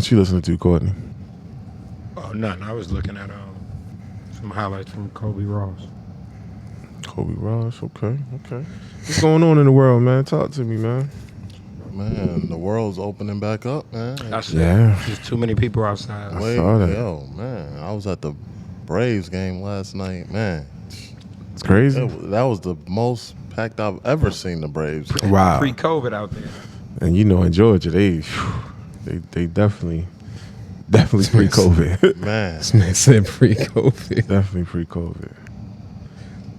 What you listening to, Courtney? Oh, nothing. I was looking at some highlights from Kobe Ross. Kobe Ross, okay. What's going on in the world, man? Talk to me, man. Man, the world's opening back up, man. That's Yeah. There's too many people outside. I saw that. Yo, man, I was at the Braves game last night, man. It's crazy. That was the most packed I've ever seen the Braves. Wow. Pre-COVID out there. And in Georgia, they definitely pre-COVID. Man, This man said pre-COVID. Definitely pre-COVID.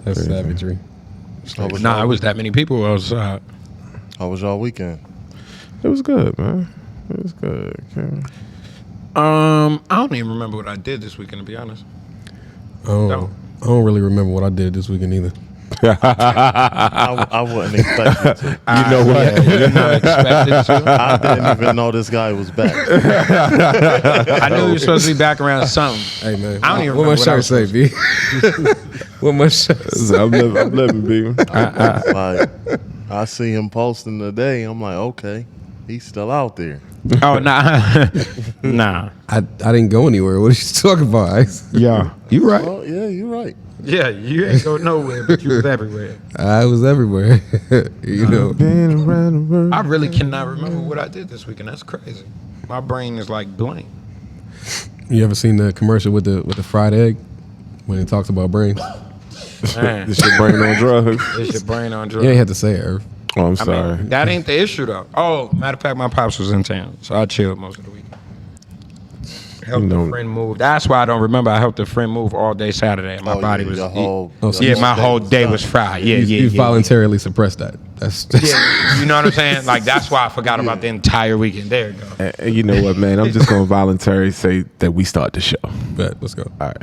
That's Crazy. savagery. How was Nah, y'all- it was that many people outside. How was y'all weekend? It was good, man. It was good. Okay. I don't even remember what I did this weekend, to be honest. I don't really remember what I did this weekend either. I wouldn't expect you to. You know what? Yeah, you're not expected to. I didn't even know this guy was back. I knew he was supposed to be back around something. Hey, man. I don't even what my remember what I shirt was say, B? What my shirt say? I'm living, baby. Like, I see him posting today. I'm like, okay, he's still out there. Oh, nah. Nah. I didn't go anywhere. What are you talking about, Ice? Yeah. You right. Oh, yeah, you're right. Yeah, you ain't go nowhere, but you was everywhere. I was everywhere. You know. Been around the world. I really cannot remember what I did this weekend. That's crazy. My brain is like blank. You ever seen the commercial with the fried egg when it talks about brains? Man, This your brain on drugs. it's your brain on You drugs. ain't have to say it, Irv. Oh, I'm I sorry. mean, that ain't the issue, though. Oh, matter of fact, my pops was in town, so I chilled most of the week. Helped a friend move. That's why I don't remember. I helped a friend move all day Saturday. My body was... Your whole, so yeah, you- my whole day was fried. Yeah, You yeah. voluntarily suppressed that. That's Yeah, you know what I'm saying? Like, that's why I forgot about the entire weekend. There you go. And you know what, man? I'm just going to voluntarily say that we start the show. Bet. Let's go. All right.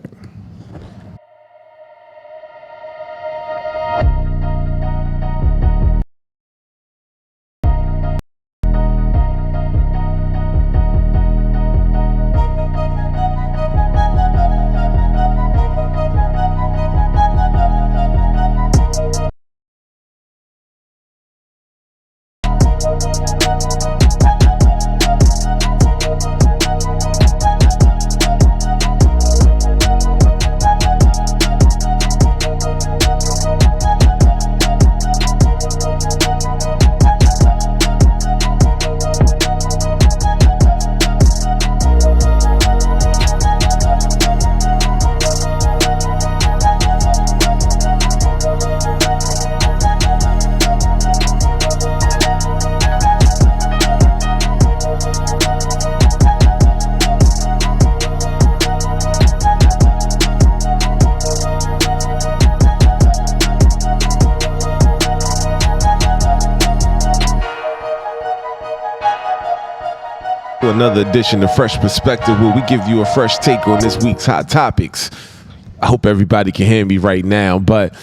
Another edition of Fresh Perspective where we give you a fresh take on this week's hot topics. I hope everybody can hear me right now, but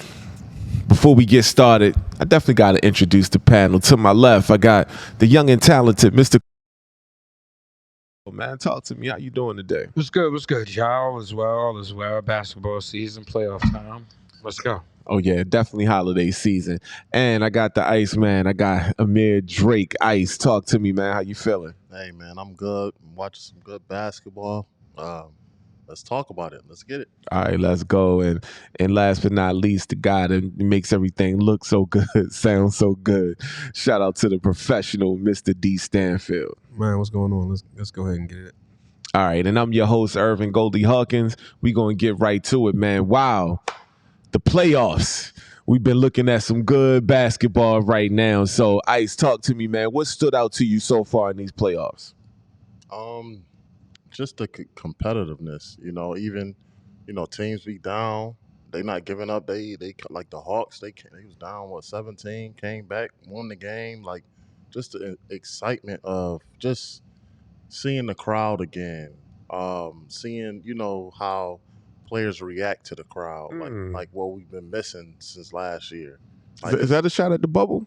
before we get started, I definitely got to introduce the panel. To my left, I got the young and talented Mr. Oh, man, talk to me. How you doing today? What's good? What's good, y'all? All is well. Basketball season, playoff time. Let's go. Oh, yeah, definitely holiday season. And I got the Ice Man. I got Amir Drake. Ice, talk to me, man. How you feeling? Hey, man, I'm good. I'm watching some good basketball. Let's talk about it. Let's get it. All right, let's go. And last but not least, the guy that makes everything look so good, sound so good. Shout out to the professional, Mr. D. Stanfield. Man, what's going on? Let's go ahead and get it. All right, and I'm your host, Irvin Goldie Hawkins. We going to get right to it, man. Wow, the playoffs. We've been looking at some good basketball right now. So, Ice, talk to me, man. What stood out to you so far in these playoffs? Just the competitiveness. Even teams be down. They not giving up. They like the Hawks. They was down 17, came back, won the game. Like just the excitement of just seeing the crowd again. Seeing how players react to the crowd, like what we've been missing since last year. Like, Is that a shot at the bubble?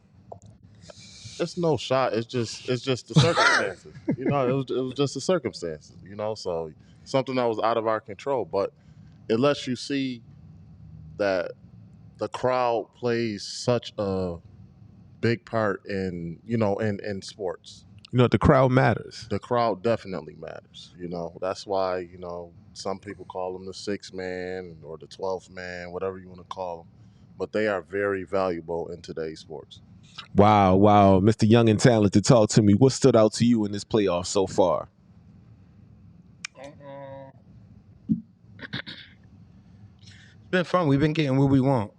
it's no shot. It's just the circumstances. It was just the circumstances. So something that was out of our control. But it lets you see that the crowd plays such a big part in in sports. The crowd matters. The crowd definitely matters. That's why some people call them the sixth man or the 12th man, whatever you want to call them. But they are very valuable in today's sports. Wow, Mr. Young and Talented, talk to me. What stood out to you in this playoff so far? It's been fun. We've been getting what we want,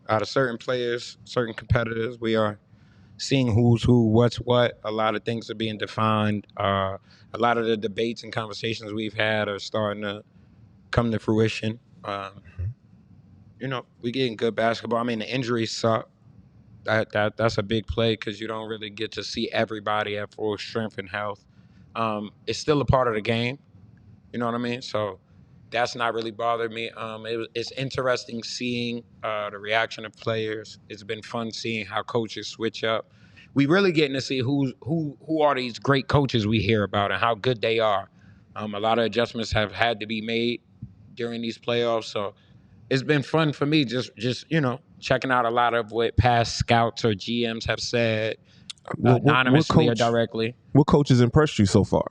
out of certain players, certain competitors. We are seeing who's who, what's what. A lot of things are being defined. A lot of the debates and conversations we've had are starting to come to fruition. We getting good basketball. I mean, the injuries suck. That's a big play because you don't really get to see everybody at full strength and health. It's still a part of the game. You know what I mean? So that's not really bothered me. It's interesting seeing the reaction of players. It's been fun seeing how coaches switch up. We really getting to see who are these great coaches we hear about and how good they are. A lot of adjustments have had to be made during these playoffs. So it's been fun for me just checking out a lot of what past scouts or GMs have said, anonymously or directly. What coaches impressed you so far?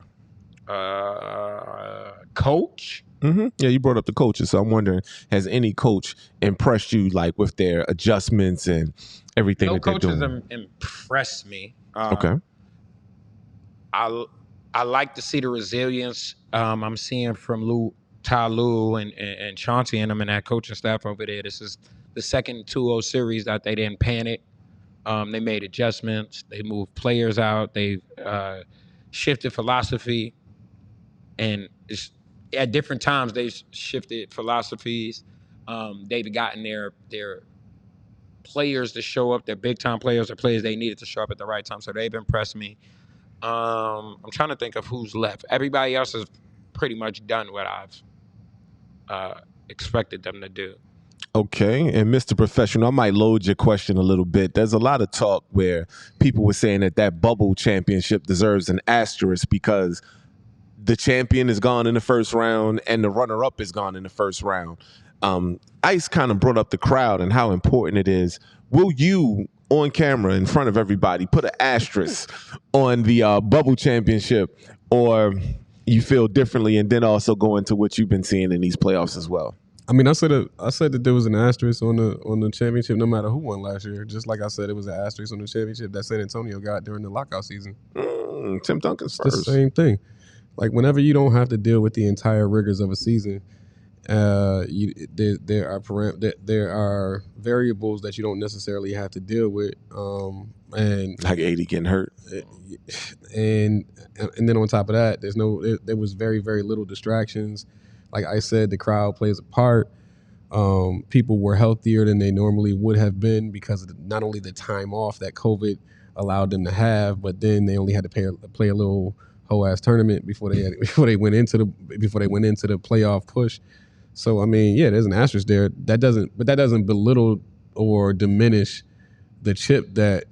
Coach? Mm-hmm. Yeah, you brought up the coaches, so I'm wondering, has any coach impressed you, like with their adjustments and everything that they're doing? No coaches impressed me. Okay. I like to see the resilience I'm seeing from Ty Lue and Chauncey and them and that coaching staff over there. This is the second 2-0 series that they didn't panic. They made adjustments. They moved players out. They shifted philosophy. And at different times, they've shifted philosophies. They've gotten their players to show up, their big-time players or players they needed to show up at the right time. So they've impressed me. I'm trying to think of who's left. Everybody else has pretty much done what I've expected them to do. Okay, and Mr. Professional, I might load your question a little bit. There's a lot of talk where people were saying that bubble championship deserves an asterisk because the champion is gone in the first round and the runner-up is gone in the first round. Ice kind of brought up the crowd and how important it is. Will you, on camera in front of everybody, put an asterisk on the bubble championship, or you feel differently, and then also go into what you've been seeing in these playoffs as well? I mean, I said that there was an asterisk on the championship, no matter who won last year. Just like I said, it was an asterisk on the championship that San Antonio got during the lockout season. Tim Duncan's first. It's the same thing. Like whenever you don't have to deal with the entire rigors of a season, there are variables that you don't necessarily have to deal with, and like AD getting hurt, and then on top of that, there was very, very little distractions. Like I said, the crowd plays a part. People were healthier than they normally would have been because of not only the time off that COVID allowed them to have, but then they only had to play a little whole ass tournament before they went into the playoff push. So I mean, yeah, there's an asterisk there. That doesn't belittle or diminish the chip that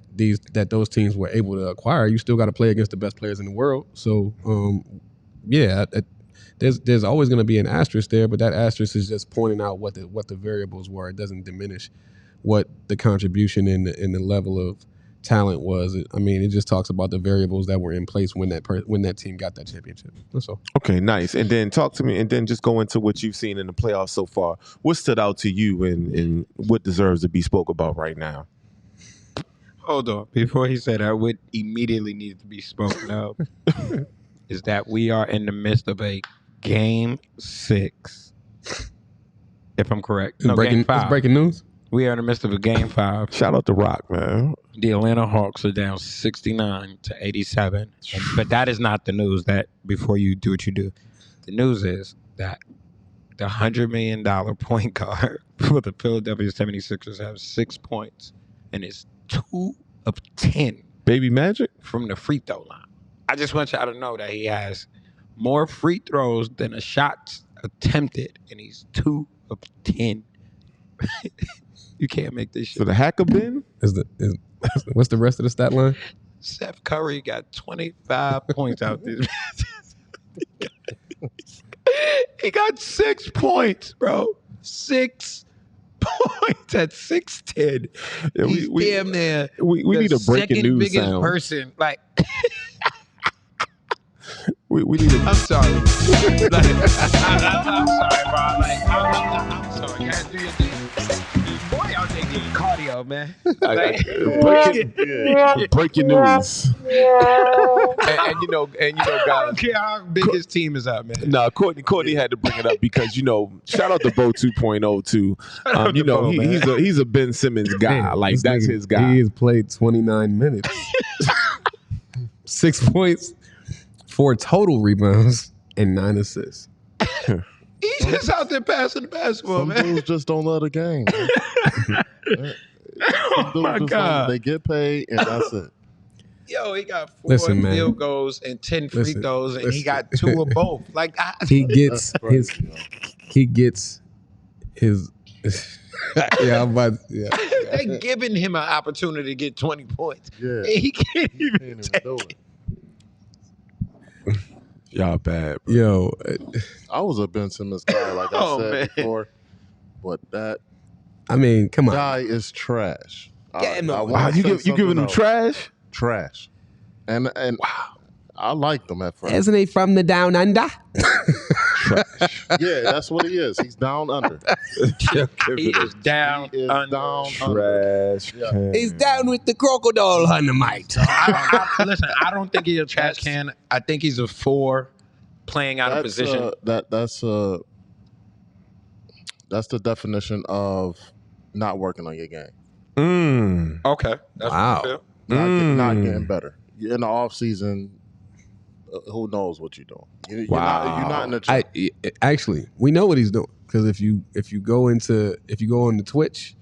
those teams were able to acquire. You still got to play against the best players in the world. So yeah, there's always going to be an asterisk there, but that asterisk is just pointing out what the variables were. It doesn't diminish what the contribution and the level of talent was. I mean, it just talks about the variables that were in place when that team got that championship. That's all. Okay, nice. And then talk to me, and then just go into what you've seen in the playoffs so far. What stood out to you, and what deserves to be spoke about right now? Hold on. Before he said that, what immediately needs to be spoken of is that we are in the midst of a Game 6. If I'm correct. No, Game 5. It's breaking news. We are in the midst of a Game 5. Shout out to Rock, man. The Atlanta Hawks are down 69-87. But that is not the news that before you do what you do. The news is that the $100 million point guard for the Philadelphia 76ers has 6 points and is 2 of 10. Baby Magic? From the free throw line. I just want y'all to know that he has more free throws than a shots attempted, and he's 2 of 10. You can't make this shit. So the hacker bin? What's the rest of the stat line? Steph Curry got 25 points out there. He got 6 points, bro. 6 points at 6'10". Yeah, he's damn near we need a breaking news biggest sound. Person. Like We need I'm sorry. I'm sorry, bro. I'm sorry. You gotta do your thing. Boy, out there getting cardio, man. breaking news. and I guys. don't care how big his team is up, man. No, Courtney had to bring it up because shout out to Bo 2.0 too. He's a Ben Simmons guy. Man, like that's his guy. He has played 29 minutes, 6 points, 4 total rebounds, and 9 assists. He's just out there passing the basketball, Some man. dudes just don't love the game. Oh my God. They get paid and that's it. Yo, he got 4 field goals and 10 free throws, and he got 2 of both. Like he gets his. Yeah, I'm about. Yeah, they giving him an opportunity to get 20 points. Yeah, and he can't even do it. Y'all bad, bro. Yo, I was a Ben Simmons guy, like I said before, but that come on, guy is trash. Yeah, no. Wow, you giving him trash? Trash, and wow. I liked him at first. Isn't he from the down under? Trash. Yeah, that's what he is. He's down under. He is down under. Trash. Yeah. He's down with the crocodile dynamite. Listen, I don't think he's a trash can. I think he's a 4 playing out of position. That's the definition of not working on your game. Okay. That's wow. what Not getting better. In the off season, who knows what you're doing? You're not in the gym. Actually, we know what he's doing because if you go on the Twitch,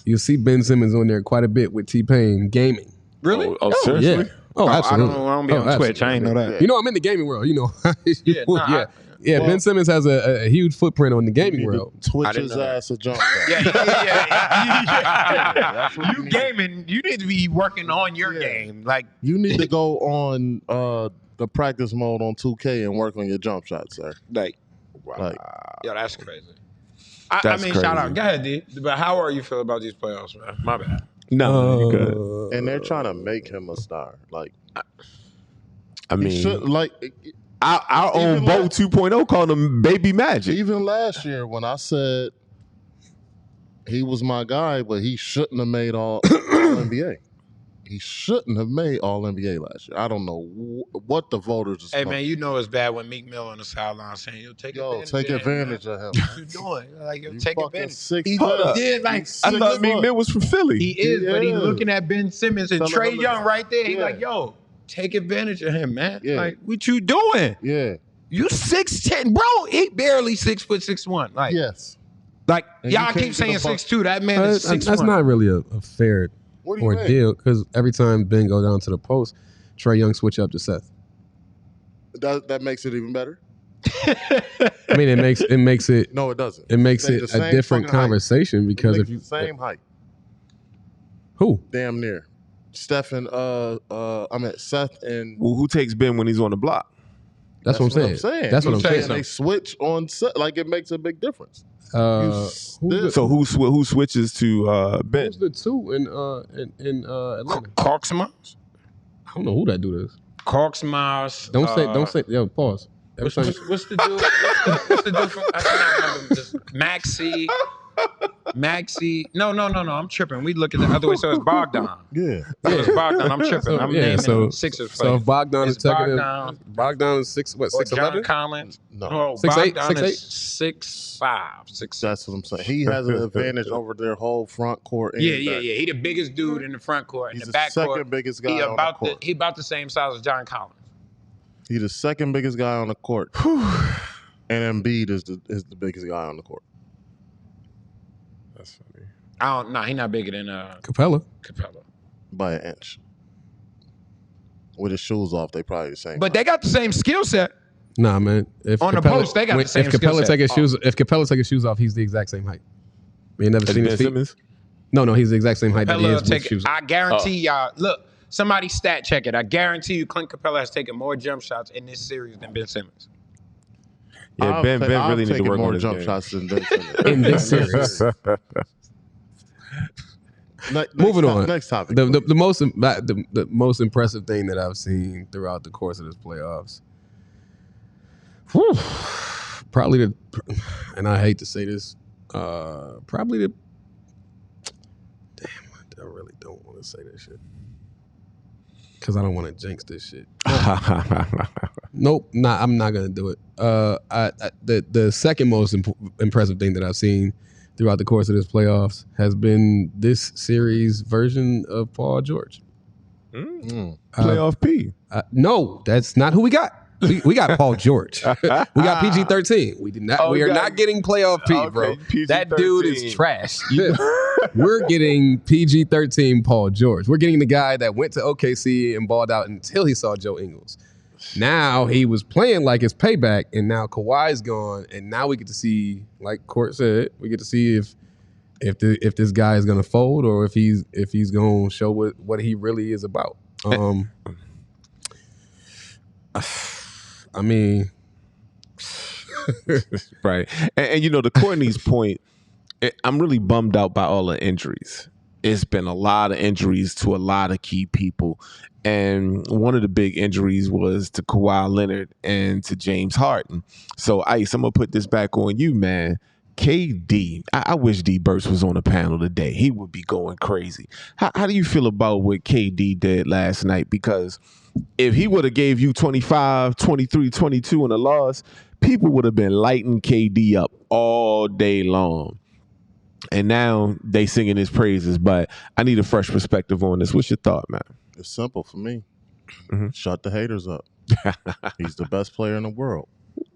you'll see Ben Simmons on there quite a bit with T-Pain gaming. Really? Oh, seriously? Yeah. Oh, absolutely. I don't be on Twitch. I ain't know that. You know, I'm in the gaming world. You know. Yeah, Ben Simmons has a huge footprint on the gaming world. Twitch his ass a jump. Yeah. You gaming, you need to be working on your game. Like you need to go on the practice mode on 2K and work on your jump shots, sir. Yo, that's crazy. I mean, shout out. Go ahead, D. But how are you feel about these playoffs, man? My bad. No, you good. And they're trying to make him a star. Like, I mean, he should, like. Our own Bo 2.0 called him Baby Magic. Even last year when I said he was my guy, but he shouldn't have made all NBA. He shouldn't have made all NBA last year. I don't know what the voters. Hey man, you know it's bad when Meek Mill on the sideline saying, "Yo, take advantage of him." What you doing? Like, yo, take advantage. I thought Meek Mill was from Philly. He is, but he's looking at Ben Simmons and Trae Young right there. He's like, "Yo, take advantage of him, man. Yeah. Like, what you doing? Yeah, you 6'10", bro. He barely 6'6". Like, yes. Like and y'all keep saying 6'2". That man is 6'1". That's not really a fair ordeal because every time Ben go down to the post, Trae Young switch up to Seth. That makes it even better. I mean, it makes it. No, it doesn't. It makes it a different conversation because if you same height. Who? Damn near. Seth and Seth and who takes Ben when he's on the block? That's what I'm saying. That's what I'm saying. They switch on set, like it makes a big difference. So who switches to Ben? Who's the 2 in Atlanta? Coxmas? I don't know who that dude is. Coxmas. Don't say. Yo, pause. What's the dude? What's the dude from? I cannot remember. Just Maxi. No. I'm tripping. We look at the other way. So it's Bogdan. Yeah. It's Bogdan. I'm tripping. I'm naming Sixers players. So if Bogdan is taking Bogdan. Bogdan is 6'11"? John Collins. No. 6'8"? Bogdan is 6'5". 6'6". That's what I'm saying. He has an advantage over their whole front court. Yeah. He the biggest dude in the front court. In He's the back second court, biggest guy on the court. He about the same size as John Collins. He's the second biggest guy on the court. And Embiid is the biggest guy on the court. That's funny. He's not bigger than Capella. By an inch. With his shoes off, they probably the same. But they got the same skill set. Nah, man. On the post, they got the same skill set. If Capella take his shoes off, he's the exact same height. You never seen his feet? Simmons? No, he's the exact same height that he is with shoes. I guarantee y'all. Look, somebody stat check it. I guarantee you, Clint Capella has taken more jump shots in this series than Ben Simmons. Yeah, Ben really need to work more on his jump game. shots than Ben Simmons. In this series. Moving on. Next topic. The most impressive thing that I've seen throughout the course of this playoffs Whew. Probably and I hate to say this, probably the. Damn, I really don't want to say this shit because I don't want to jinx this shit. Nope, I'm not gonna do it. The second most impressive thing that I've seen throughout the course of this playoffs has been this series version of Paul George. Playoff P. No, that's not who we got. We got Paul George. We got PG-13. We did not. Oh, we are got- not getting playoff P, Okay, bro. PG-13. That dude is trash. We're getting PG-13 Paul George. We're getting the guy that went to OKC and balled out until he saw Joe Ingles. Now he was playing like his payback, and now Kawhi's gone, and now we get to see, like Court said, we get to see if this guy is gonna fold or if he's gonna show what he really is about. I mean, Right. And to Courtney's point, I'm really bummed out by all the injuries. It's been a lot of injuries to a lot of key people. And one of the big injuries was to Kawhi Leonard and to James Harden. So, Ice, I'm going to put this back on you, man. KD, I wish D Burst was on the panel today. He would be going crazy. How do you feel about what KD did last night? Because if he would have gave you 25, 23, 22 in a loss, people would have been lighting KD up all day long. And now they singing his praises, but I need a fresh perspective on this. What's your thought, man? It's simple for me. Mm-hmm. Shut the haters up. He's the best player in the world.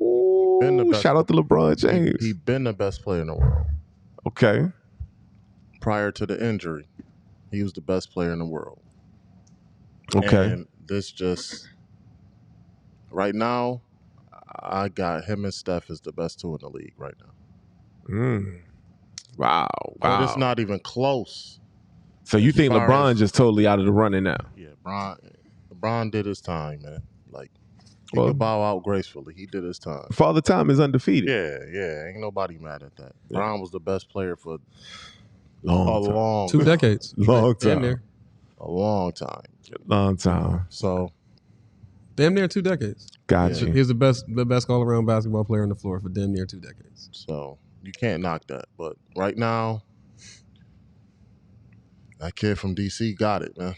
Ooh, been the best. Shout out to LeBron James. He been the best player in the world. Okay. Prior to the injury, he was the best player in the world. Okay. And this just, right now, I got him and Steph as the best two in the league right now. Wow. But it's not even close. So you as think far LeBron as- just totally out of the running now? Yeah, LeBron did his time, man. Like, he Well- could bow out gracefully. He did his time. Father Time is undefeated. Yeah. Ain't nobody mad at that. Yeah. Bron was the best player for a Long time. long 2 decades. Long Damn time. near. a long time. Long time. So, Damn near 2 decades. Gotcha. He's the best all-around basketball player on the floor for damn near 2 decades. so you can't knock that. But right now, that kid from DC got it, man.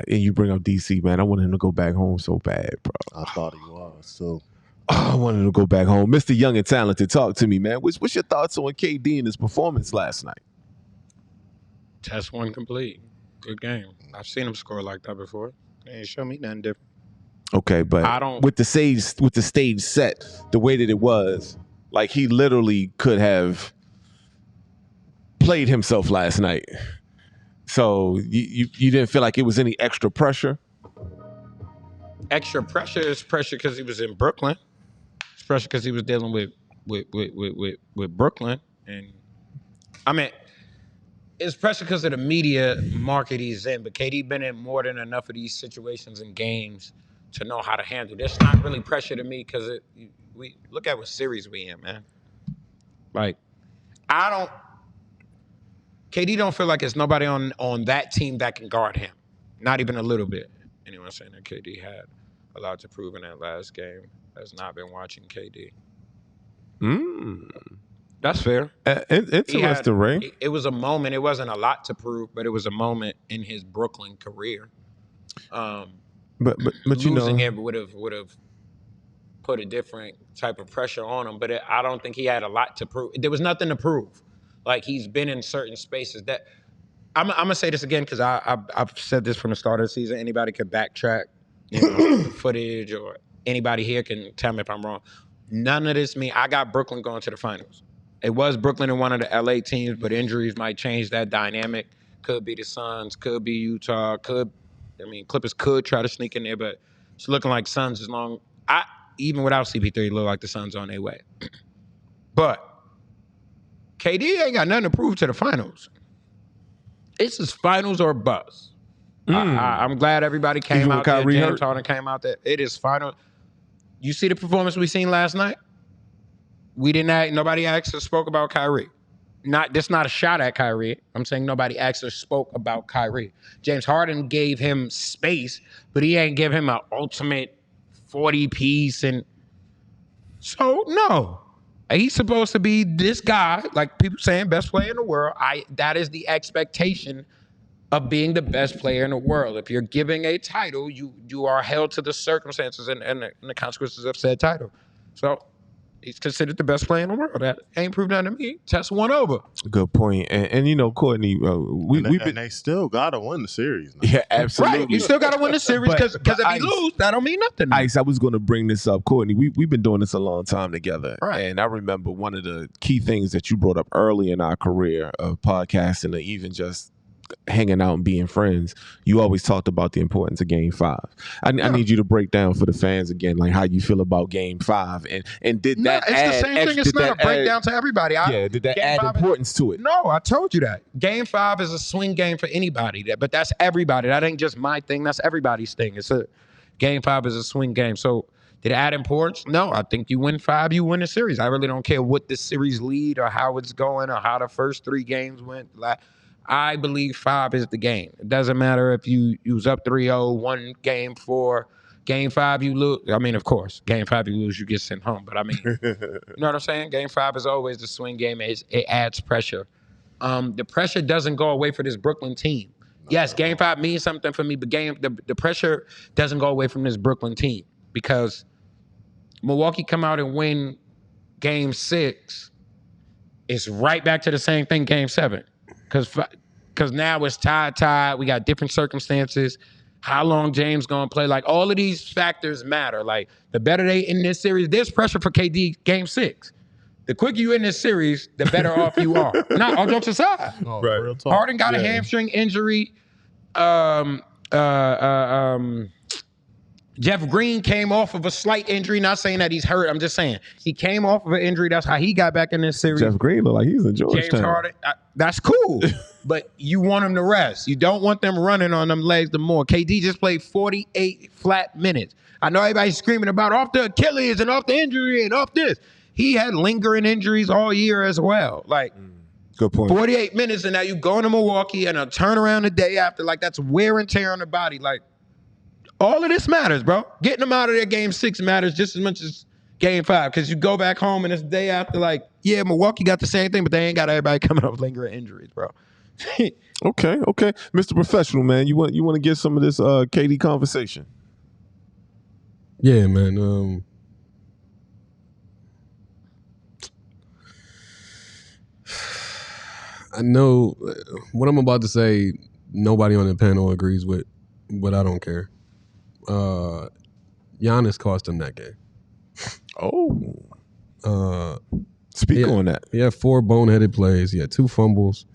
And you bring up DC, man. I want him to go back home so bad, bro. I thought he was. So I want him to go back home. Mr. Young and Talented, talk to me, man. What's your thoughts on KD and his performance last night? Test one complete. Good game. I've seen him score like that before. They ain't show me nothing different. Okay, but I don't- with the stage set, the way that it was, like he literally could have played himself last night. So you didn't feel like it was any extra pressure? Extra pressure is pressure because he was in Brooklyn. It's pressure because he was dealing with Brooklyn, and I mean, it's pressure because of the media market he's in. But KD been in more than enough of these situations and games to know how to handle. That's not really pressure to me because we look at what series we in, man. Like, KD don't feel like it's nobody on that team that can guard him, not even a little bit. Anyone saying that KD had a lot to prove in that last game has not been watching KD. That's fair. Interesting, Ray. It was a moment. It wasn't a lot to prove, but it was a moment in his Brooklyn career. But you know, Losing it would have put a different type of pressure on him. But I don't think he had a lot to prove. There was nothing to prove. Like, he's been in certain spaces that I'm gonna say this again because I've said this from the start of the season. Anybody could backtrack the footage, or anybody here can tell me if I'm wrong. None of this I got Brooklyn going to the finals. It was Brooklyn in one of the LA teams, but injuries might change that dynamic. Could be the Suns, could be Utah, Clippers could try to sneak in there, but it's looking like Suns even without CP3, it look like the Suns on their way. But KD ain't got nothing to prove to the finals. It's just finals or bust. I'm glad everybody came Even out with there. Kyrie James hurt? Harden came out there. It is final. You see the performance we seen last night? Nobody asked or spoke about Kyrie. This not a shot at Kyrie. I'm saying nobody asked or spoke about Kyrie. James Harden gave him space, but he ain't give him an ultimate 40 piece. And So no, he's supposed to be this guy, like people saying best player in the world. That is the expectation of being the best player in the world. If you're giving a title, you are held to the circumstances and the consequences of said title. So he's considered the best player in the world. That ain't proved nothing to me. Test one over. Good point. And you know, Courtney, And they still gotta win the series. Now. Yeah, absolutely. Right. You still got to win the series because if Ice, you lose, that don't mean nothing. Ice, I was going to bring this up. Courtney, we've been doing this a long time together. Right. And I remember one of the key things that you brought up early in our career of podcasting or even just hanging out and being friends, you always talked about the importance of Game 5. I need you to break down for the fans again, like how you feel about Game 5, and did that it's add the same thing. It's not a breakdown to everybody. Did that add importance to it? No, I told you that. Game 5 is a swing game for anybody, but that's everybody. That ain't just my thing. That's everybody's thing. Game 5 is a swing game. So did it add importance? No, I think you win 5, you win the series. I really don't care what the series lead or how it's going or how the first 3 games went. I believe 5 is the game. It doesn't matter if you was up 3-0, won Game 4, Game 5 you lose. I mean, of course, Game 5 you lose, you get sent home. But I mean, you know what I'm saying? Game 5 is always the swing game. It adds pressure. The pressure doesn't go away for this Brooklyn team. Yes, Game 5 means something for me, but the pressure doesn't go away from this Brooklyn team because Milwaukee come out and win Game 6. It's right back to the same thing, Game 7. Because now it's tied. We got different circumstances. How long James going to play? Like, all of these factors matter. Like, the better they in this series, there's pressure for KD Game 6. The quicker you in this series, the better off you are. Not all jokes aside. Oh, right. Real talk. Harden got a hamstring injury. Jeff Green came off of a slight injury. Not saying that he's hurt. I'm just saying he came off of an injury. That's how he got back in this series. Jeff Green look like he's in Georgetown. James Harden, that's cool. But you want him to rest. You don't want them running on them legs the more. KD just played 48 flat minutes. I know everybody's screaming about off the Achilles and off the injury and off this. He had lingering injuries all year as well. Like, good point. 48 minutes, and now you going to Milwaukee and a turnaround the day after. Like, that's wear and tear on the body. Like, all of this matters, bro. Getting them out of there Game 6 matters just as much as Game 5 because you go back home and it's the day after, like, yeah, Milwaukee got the same thing, but they ain't got everybody coming up with lingering injuries, bro. Okay. Mr. Professional, man, you want to get some of this KD conversation? Yeah, man. I know what I'm about to say, nobody on the panel agrees with, but I don't care. Giannis cost him that game. Speak on that. He had 4 boneheaded plays. He had 2 fumbles.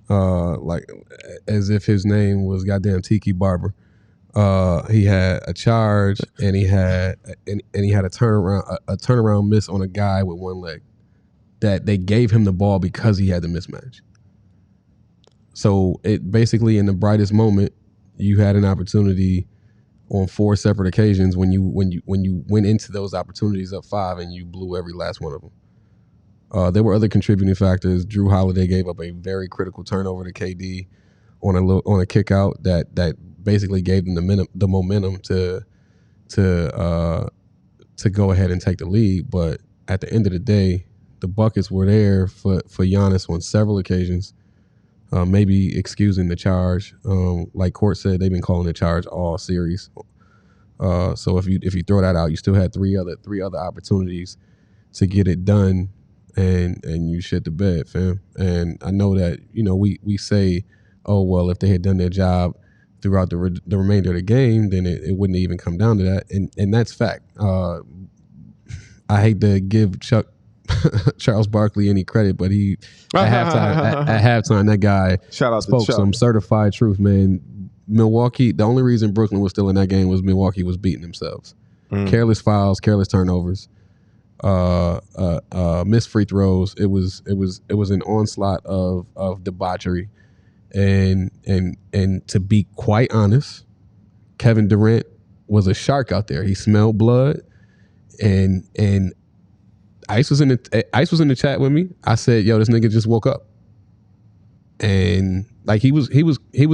Like as if his name was goddamn Tiki Barber. He had a charge and he had a turnaround miss on a guy with one leg. That they gave him the ball because he had the mismatch. So it basically in the brightest moment, you had an opportunity on 4 separate occasions when you went into those opportunities up 5 and you blew every last one of them. There were other contributing factors. Drew Holiday gave up a very critical turnover to KD on a kick out that basically gave them the momentum to go ahead and take the lead. But at the end of the day, the buckets were there for Giannis on several occasions. Maybe excusing the charge. Like Court said, they've been calling the charge all series. So if you throw that out, you still had three other opportunities to get it done, and you shit the bed, fam. And I know that we say, oh well, if they had done their job throughout the remainder of the game, then it wouldn't even come down to that, and that's fact. I hate to give Charles Barkley any credit, but he at halftime that guy spoke some certified truth, man. Milwaukee, the only reason Brooklyn was still in that game was Milwaukee was beating themselves. Careless fouls, careless turnovers, missed free throws. It was an onslaught of debauchery, and to be quite honest, Kevin Durant was a shark out there. He smelled blood, and Ice was in the chat with me. I said, "Yo, this nigga just woke up," and like he was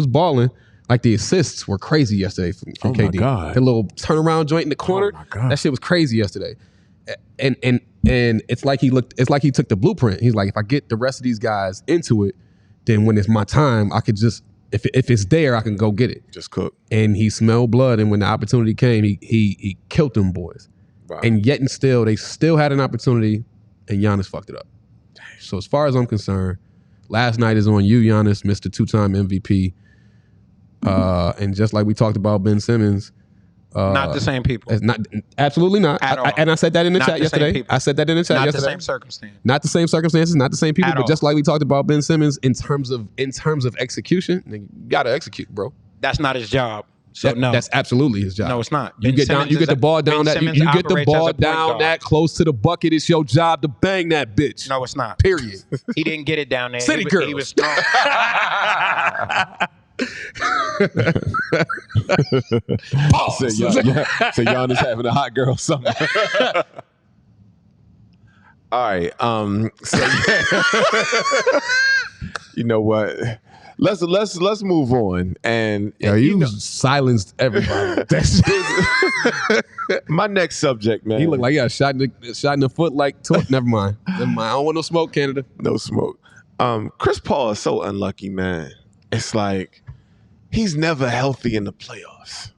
balling. Like the assists were crazy yesterday from KD. My God. The little turnaround joint in the corner, that shit was crazy yesterday. and it's like he took the blueprint. He's like, if I get the rest of these guys into it, then when it's my time, I could just if it's there, I can go get it. Just cook. And he smelled blood, and when the opportunity came, he killed them boys. Wow. And yet and still, they still had an opportunity, and Giannis fucked it up. So as far as I'm concerned, last night is on you, Giannis, Mr. 2-time MVP. And just like we talked about Ben Simmons, not the same people. it's not absolutely not. At all. And I said that in the Not chat the same yesterday. people. I said that in the chat Not yesterday. the same circumstance. Not the same circumstances, not the same people. At But all. just like we talked about Ben Simmons, in terms of execution, you gotta execute, bro. That's not his job. So no, That's absolutely his job. no, it's not. You Ben get down. Simmons You is get the ball down. Ben That Simmons you get the operates as a ball point down guard. that close to the bucket. It's your job to bang that bitch. No, it's not. Period. He didn't get it down there. City He girls. was strong. Say Giannis having a hot girl summer. All right. So you know what? Let's move on. And Yeah, you silenced everybody. my next subject, man. He looked like he got shot in the foot. Never mind. I don't want no smoke, Canada. No smoke. Chris Paul is so unlucky, man. It's like he's never healthy in the playoffs.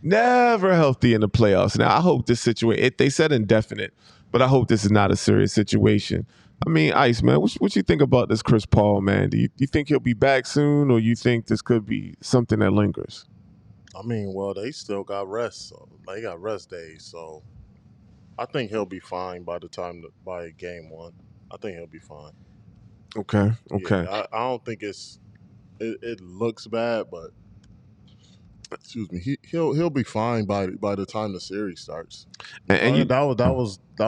Never healthy in the playoffs. Now, I hope this situation, they said indefinite, but I hope this is not a serious situation. I mean, Ice, man, what you think about this Chris Paul, man? Do you think he'll be back soon, or you think this could be something that lingers? I mean, well, they still got rest. So they got rest days, so I think he'll be fine by game one. I think he'll be fine. Okay. Yeah, I don't think it looks bad, but excuse me, he'll be fine by the time the series starts. And that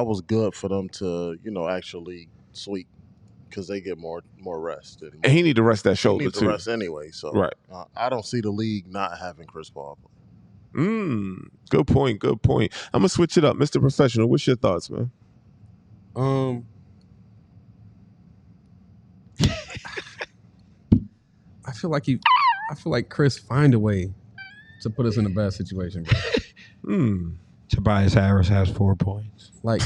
was good for them to actually sweep because they get more rest. And he need to rest that shoulder he needs too. to rest anyway. So Right. I don't see the league not having Chris Paul. Good point. I'm gonna switch it up, Mr. Professional. What's your thoughts, man? I feel like Chris find a way to put us in a bad situation, bro. Tobias Harris has 4 points. Like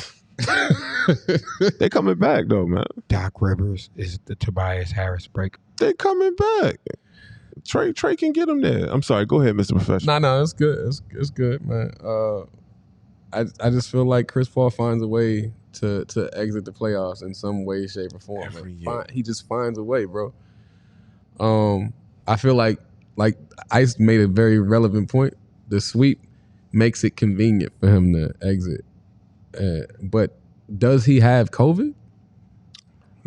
They coming back though, man. Doc Rivers is the Tobias Harris break. They coming back. Trey can get him there. I'm sorry. Go ahead, Mr. Professional. no, it's good. It's good, man. I just feel like Chris Paul finds a way to exit the playoffs in some way, shape, or form. Every year. He just finds a way, bro. I feel like Ice made a very relevant point. The sweep makes it convenient for him to exit. But does he have COVID?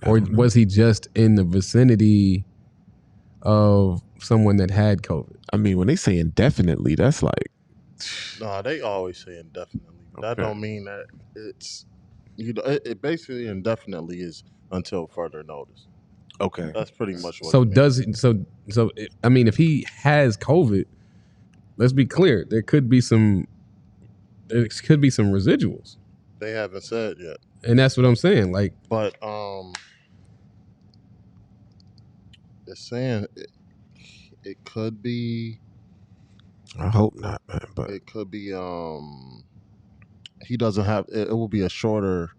Or was he just in the vicinity of someone that had COVID? I mean, when they say indefinitely, that's like No, they always say indefinitely. That Okay. don't mean that it's it basically indefinitely is until further notice. okay. That's pretty much what So it means. does it, so I mean, if he has COVID, let's be clear, there could be some residuals, They haven't said yet. and that's what I'm saying. Like, But it's saying it could be I hope not, man. But he doesn't have it will be a shorter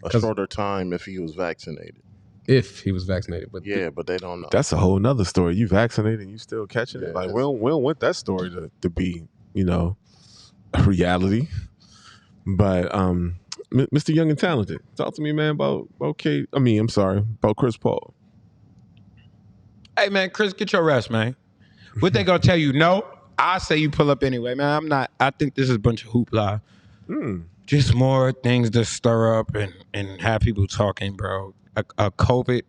'Cause- time if he was vaccinated. if he was vaccinated, but Yeah, but they don't know. that's a whole nother story. You vaccinated and you still catching it. Yeah, Like it's- we don't want that story to be, a reality. But Mr. Young and Talented, talk to me, man, about Chris Paul. Hey, man, Chris, get your rest, man. What they gonna tell you? No, I say you pull up anyway, man. I'm not. I think this is a bunch of hoopla. Just more things to stir up and have people talking, bro. A COVID.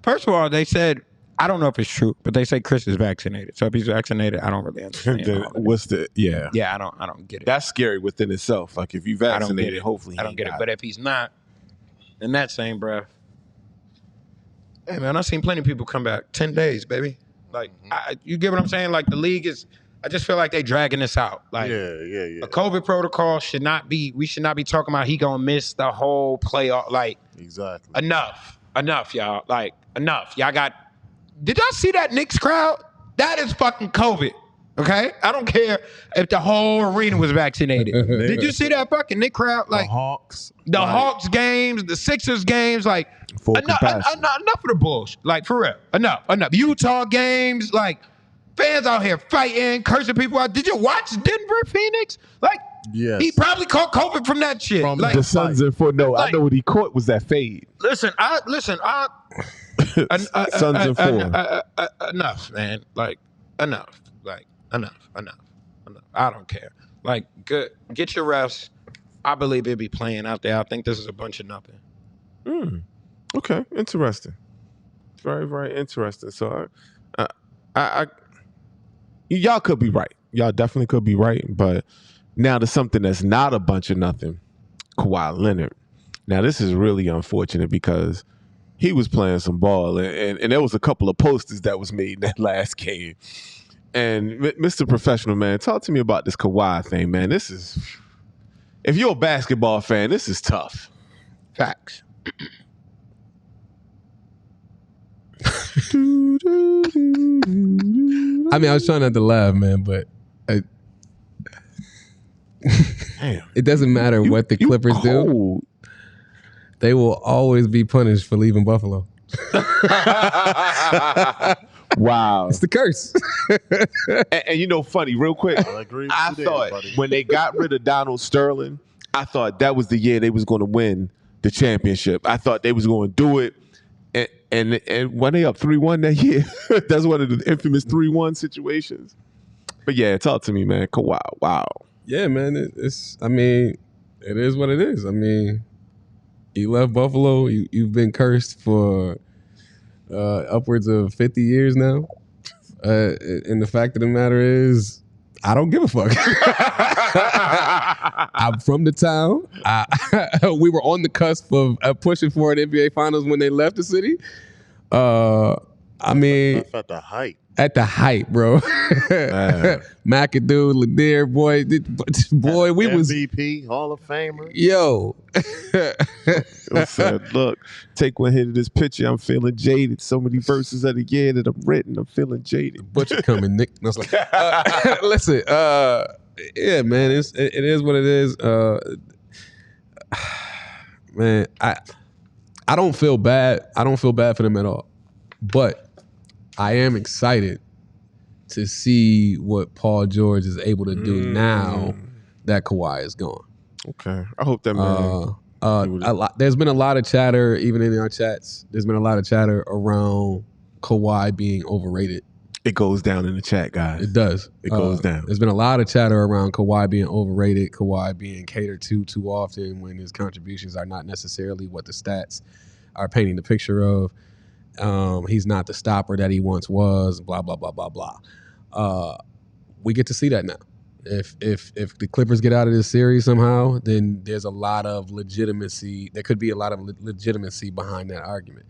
First of all, they said, I don't know if it's true, but they say Chris is vaccinated. So if he's vaccinated, I don't really understand. Then all of it. what's the Yeah, I don't get it. That's scary within itself. Like if you I don't get vaccinated, it. hopefully I don't get it. But if he's not, in that same breath, hey man, I've seen plenty of people come back 10 days, baby. Like, you get what I'm saying? Like the league is. I just feel like they dragging this out. Like yeah. a COVID protocol should not be. We should not be talking about he gonna miss the whole playoff. Like Exactly. enough, y'all. Like enough. Y'all got. Did y'all see that Knicks crowd? That is fucking COVID. Okay, I don't care if the whole arena was vaccinated. Did you see that fucking Nick crowd? Like the Hawks, the Hawks games, the Sixers games, like Full enough capacity. of the bullshit. Like for real, enough. Utah games, like fans out here fighting, cursing people out. Did you watch Denver, Phoenix? Like yes, he probably caught COVID from that shit. From Like The Suns in four. No, I like- know what he caught was that fade. listen, Suns in four. enough, man. Like enough. Like enough. I don't care. Like good. Get your refs. I believe it'll be playing out there. I think this is a bunch of nothing. Okay, interesting. Very, very interesting. So, y'all could be right. Y'all definitely could be right. But now to something that's not a bunch of nothing. Kawhi Leonard. Now this is really unfortunate because he was playing some ball, and there was a couple of posters that was made in that last game. And Mr. Professional, man, talk to me about this Kawhi thing, man. This is, if you're a basketball fan, this is tough. Facts. I mean, I was trying not to laugh, man, but Damn. it doesn't matter what the Clippers do. cold. They will always be punished for leaving Buffalo. Wow. It's the curse. And you know, funny, real quick, I agree with I you there, thought buddy. when they got rid of Donald Sterling, I thought that was the year they was going to win the championship. I thought they was going to do it. And when they up 3-1 that year, that's one of the infamous 3-1 situations. But yeah, talk to me, man. Kawhi, wow. Yeah, man. It is what it is. I mean, you left Buffalo. You've been cursed for upwards of 50 years now. And the fact of the matter is, I don't give a fuck. I'm from the town. We were on the cusp of pushing for an NBA Finals when they left the city. I mean, That's at the height. at the height, bro. McAdoo, Lanier, boy, we was MVP, Hall of Famer. yo. I said, look, take one hit of this picture. I'm feeling jaded. So many verses of the year that I'm written. I'm feeling jaded. Butcher coming, Nick. I was like, listen, yeah, man, it is what it is. Man, I don't feel bad. I don't feel bad for them at all. But I am excited to see what Paul George is able to do now that Kawhi is gone. Okay. I hope that man. There's been a lot of chatter, even in our chats. There's been a lot of chatter around Kawhi being overrated. It goes down in the chat, guys. It does. It goes down. There's been a lot of chatter around Kawhi being overrated, Kawhi being catered to too often when his contributions are not necessarily what the stats are painting the picture of. He's not the stopper that he once was, blah, blah, blah, blah, blah. We get to see that now. If the Clippers get out of this series somehow, then there's a lot of legitimacy. There could be a lot of legitimacy behind that argument.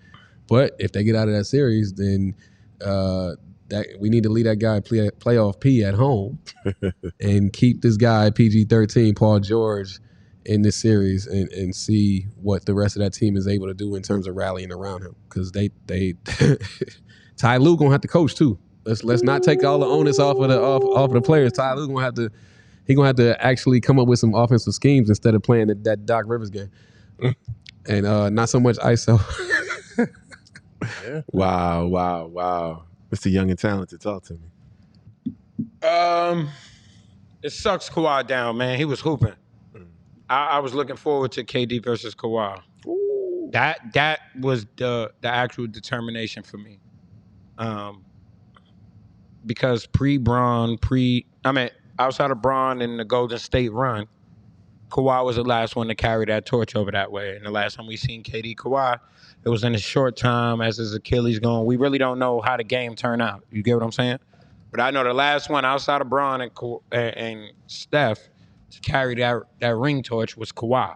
But if they get out of that series, then that we need to leave that guy playoff P at home and keep this guy PG-13, Paul George, in this series and see what the rest of that team is able to do in terms of rallying around him. Because they Ty Lue gonna have to coach too. Let's not take all the onus off of the players. Ty Lue gonna have to actually come up with some offensive schemes instead of playing that Doc Rivers game. And not so much ISO. Yeah. Wow. Mr. Young and Talented, talk to me. It sucks Kawhi down, man. He was hooping. I was looking forward to KD versus Kawhi. Ooh. That was the actual determination for me. Because outside of Bron and the Golden State run, Kawhi was the last one to carry that torch over that way. And the last time we seen KD Kawhi, it was in a short time as his Achilles going. We really don't know how the game turned out. You get what I'm saying? But I know the last one outside of Bron and Steph to carry that ring torch was Kawhi.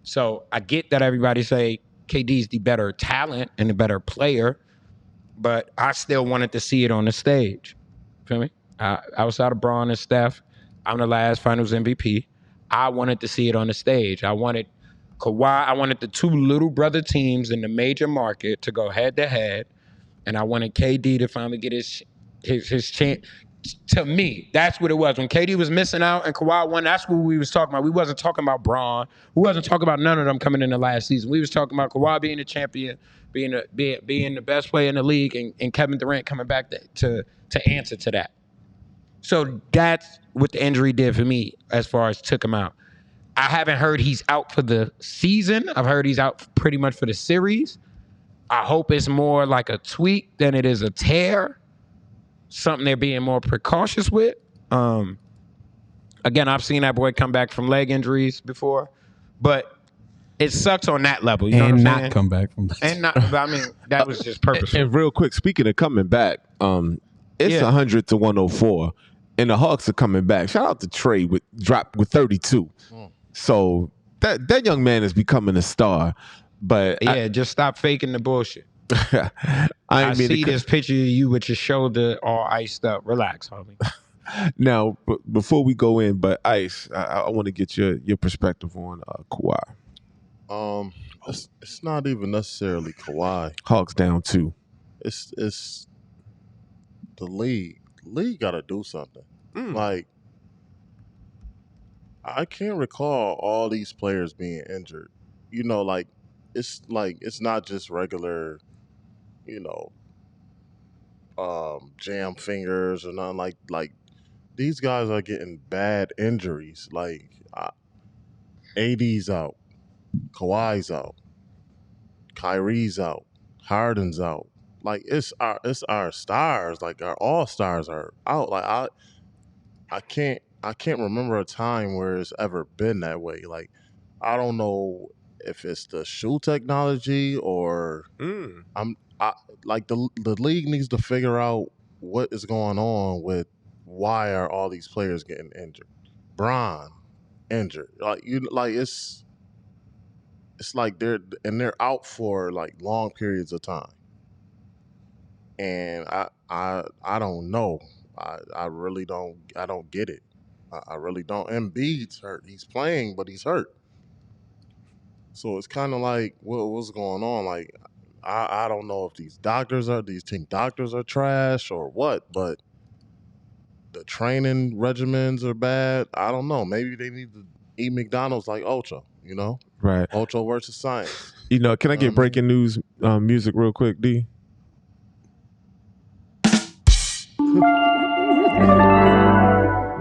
So I get that everybody say KD's the better talent and the better player, but I still wanted to see it on the stage. Feel me? Outside of Bron and Steph, I'm the last Finals MVP. I wanted to see it on the stage. I wanted Kawhi. I wanted the two little brother teams in the major market to go head to head, and I wanted KD to finally get his chance. To me, that's what it was. When KD was missing out and Kawhi won, that's what we was talking about. We wasn't talking about Braun. We wasn't talking about none of them coming in the last season. We was talking about Kawhi being the champion, being the best player in the league, and Kevin Durant coming back to answer to that. So that's what the injury did for me as far as took him out. I haven't heard he's out for the season. I've heard he's out pretty much for the series. I hope it's more like a tweak than it is a tear. Something they're being more precautious with. Again, I've seen that boy come back from leg injuries before, but it sucks on that level. You know what I'm saying? Come back from that. And not, I mean, that was just purposeful. And real quick, speaking of coming back, it's 100 to 104, and the Hawks are coming back. Shout out to Trey dropped with 32. So that young man is becoming a star. But just stop faking the bullshit. I see this picture of you with your shoulder all iced up. Relax, homie. Now, before we go in, but Ice, I want to get your perspective on Kawhi. It's not even necessarily Kawhi. Hawks down 2. It's the league. The league got to do something. Like, I can't recall all these players being injured. You know, like it's not just regular, you know, jam fingers or nothing like these guys are getting bad injuries. Like AD's out, Kawhi's out, Kyrie's out, Harden's out. Like it's our stars, like our all stars are out. Like I can't remember a time where it's ever been that way. Like I don't know if it's the shoe technology or like the league needs to figure out what is going on with why are all these players getting injured. Bron injured. It's like they're out for like long periods of time. And I don't know. I really don't get it. I really don't. Embiid's hurt. He's playing, but he's hurt. So it's kind of like what's going on? Like I don't know if these team doctors are trash or what, but the training regimens are bad. I don't know. Maybe they need to eat McDonald's like Ocho, you know? Right. Ocho versus science. You know, can I get breaking news music real quick, D?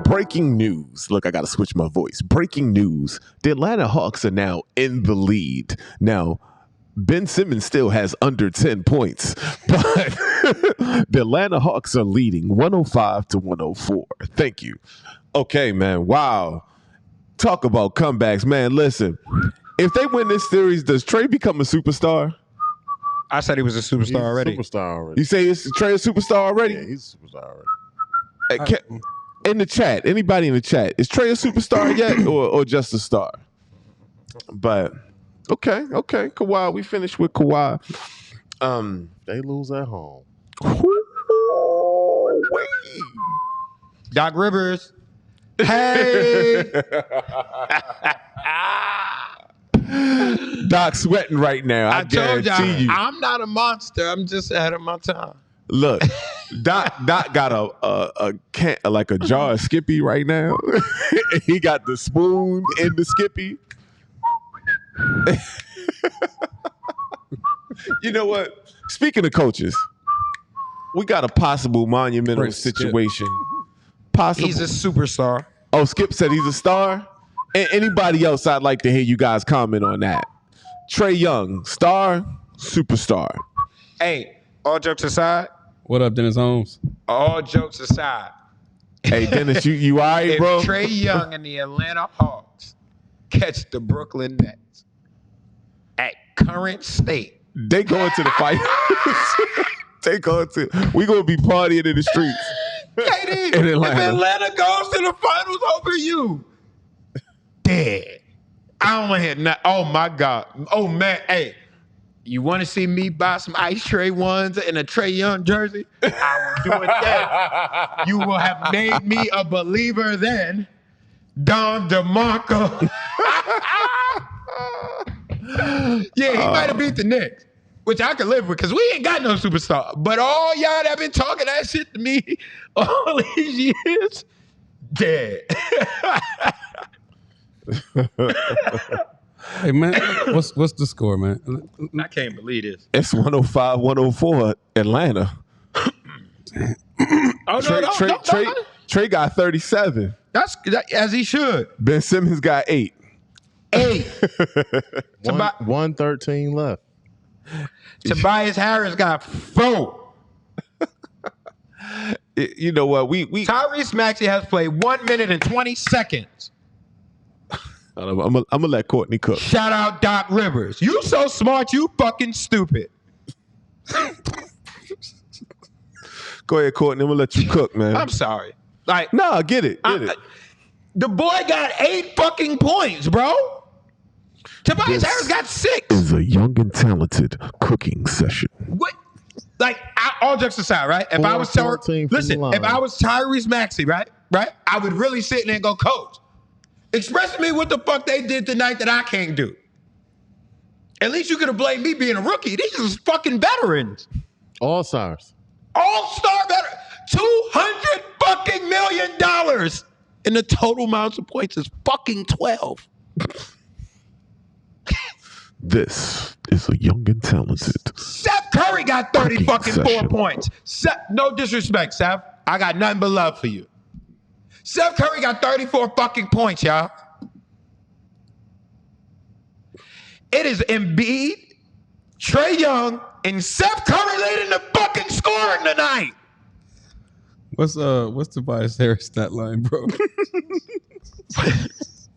Breaking news. Look, I got to switch my voice. Breaking news. The Atlanta Hawks are now in the lead. Now, Ben Simmons still has under 10 points, but the Atlanta Hawks are leading 105 to 104. Thank you. Okay, man. Wow. Talk about comebacks, man. Listen, if they win this series, does Trey become a superstar? I said he was a superstar already. Superstar already. You say Trey a superstar already? Yeah, he's a superstar already. In the chat, anybody in the chat, is Trey a superstar yet or just a star? But okay, Kawhi, we finished with Kawhi. They lose at home. Doc Rivers. Hey. Doc sweating right now. I told y'all, guarantee you. I'm not a monster. I'm just ahead of my time. Look, Doc got a can, like a jar of Skippy right now. He got the spoon in the Skippy. You know what? Speaking of coaches, we got a possible monumental situation. Possible. He's a superstar. Oh, Skip said he's a star. And anybody else, I'd like to hear you guys comment on that. Trey Young, star, superstar. Hey, all jokes aside. What up, Dennis Holmes? All jokes aside. Hey, Dennis, you all right, bro? If Trey Young and the Atlanta Hawks catch the Brooklyn Nets at current state, they going to the fight. We gonna be partying in the streets. KD, in Atlanta. If Atlanta goes to the finals over you, dead. I don't want to hear nothing. Oh my God. Oh man, hey. You want to see me buy some Ice Trey ones in a Trey Young jersey? I will do it then. You will have made me a believer then. Don DeMarco. Yeah, he might have beat the Knicks, which I can live with because we ain't got no superstar. But all y'all that been talking that shit to me all these years, dead. Hey man, what's the score, man? I can't believe this. It's 105-104 Atlanta. Oh no, Trey got 37. That's as he should. Ben Simmons got 8. 113 left. Tobias Harris got 4. You know what? We Tyrese Maxey has played 1 minute and 20 seconds. I'm gonna let Courtney cook. Shout out Doc Rivers. You so smart, you fucking stupid. Go ahead, Courtney. I'm gonna let you cook, man. I'm sorry. Like, Nah, get it. the boy got 8 fucking points, bro. Tobias Harris got 6. Is a young and talented cooking session. What? Like, all jokes aside, right? If I was Tyrese Maxey, right, I would really sit in there and go, Coach, express to me what the fuck they did tonight that I can't do. At least you could have blamed me being a rookie. These are fucking veterans. All-stars. All-star veteran. $200 fucking million. And the total amount of points is fucking 12. This is a young and talented. Seth Curry got 30 fucking 4 points. No disrespect, Seth. I got nothing but love for you. Seth Curry got 34 fucking points, y'all. It is Embiid, Trae Young, and Seth Curry leading the fucking scoring tonight. What's Tobias Harris stat line, bro?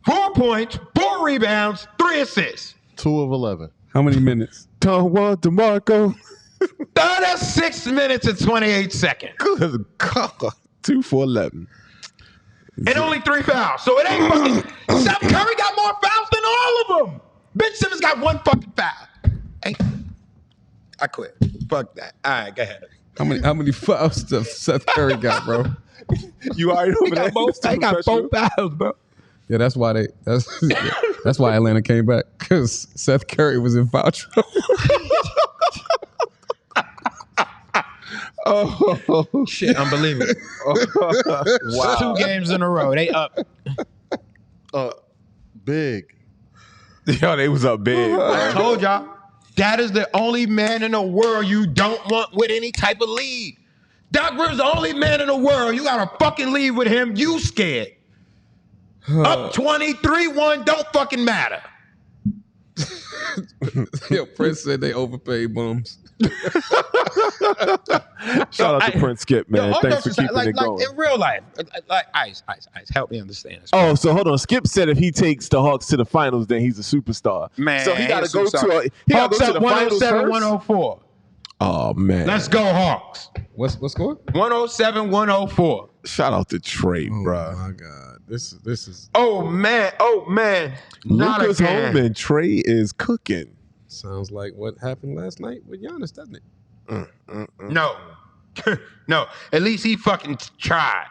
4 points, 4 rebounds, 3 assists. 2 of 11. How many minutes? Juan DeMarco. 36 minutes and 28 seconds. Good God. 2 for 11. And only 3 fouls. So it ain't fucking. Seth Curry got more fouls than all of them. Ben Simmons got 1 fucking foul. Hey, I quit. Fuck that. All right, go ahead. How many fouls does Seth Curry got, bro? You already over there. They got 4 fouls, bro. Yeah, that's why that's why Atlanta came back, because Seth Curry was in foul trouble. Oh shit, unbelievable. Wow. 2 games in a row. They up. Big. Yo, they was up big. I told y'all, that is the only man in the world you don't want with any type of lead. Doc Rivers, the only man in the world. You got a fucking lead with him. You scared. Up 23-1, don't fucking matter. Yo, Prince said they overpaid bums. Shout out to Prince Skip, man. Thanks for keeping it going. In real life, like Ice, help me understand this. Oh, so hold on. Skip said if he takes the Hawks to the finals, then he's a superstar. Man, so he got to go to the Hawks up finals 107-104. Oh man, Let's go Hawks. What score? 107-104. Shout out to Trey, bro. Oh my God, this is. Oh man. Luka's home and Trey is cooking. Sounds like what happened last night with Giannis, doesn't it? No. No. At least he fucking tried.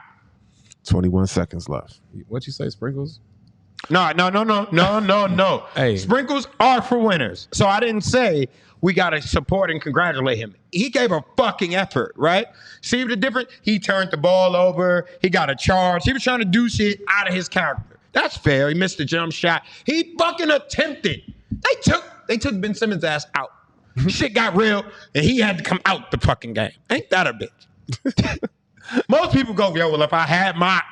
21 seconds left. What you say, Sprinkles? No. Hey. Sprinkles are for winners. So I didn't say we got to support and congratulate him. He gave a fucking effort, right? See the difference? He turned the ball over. He got a charge. He was trying to do shit out of his character. That's fair. He missed the jump shot. He fucking attempted. They took Ben Simmons' ass out. Shit got real, and he had to come out the fucking game. Ain't that a bitch? Most people go, yo, well, if I had my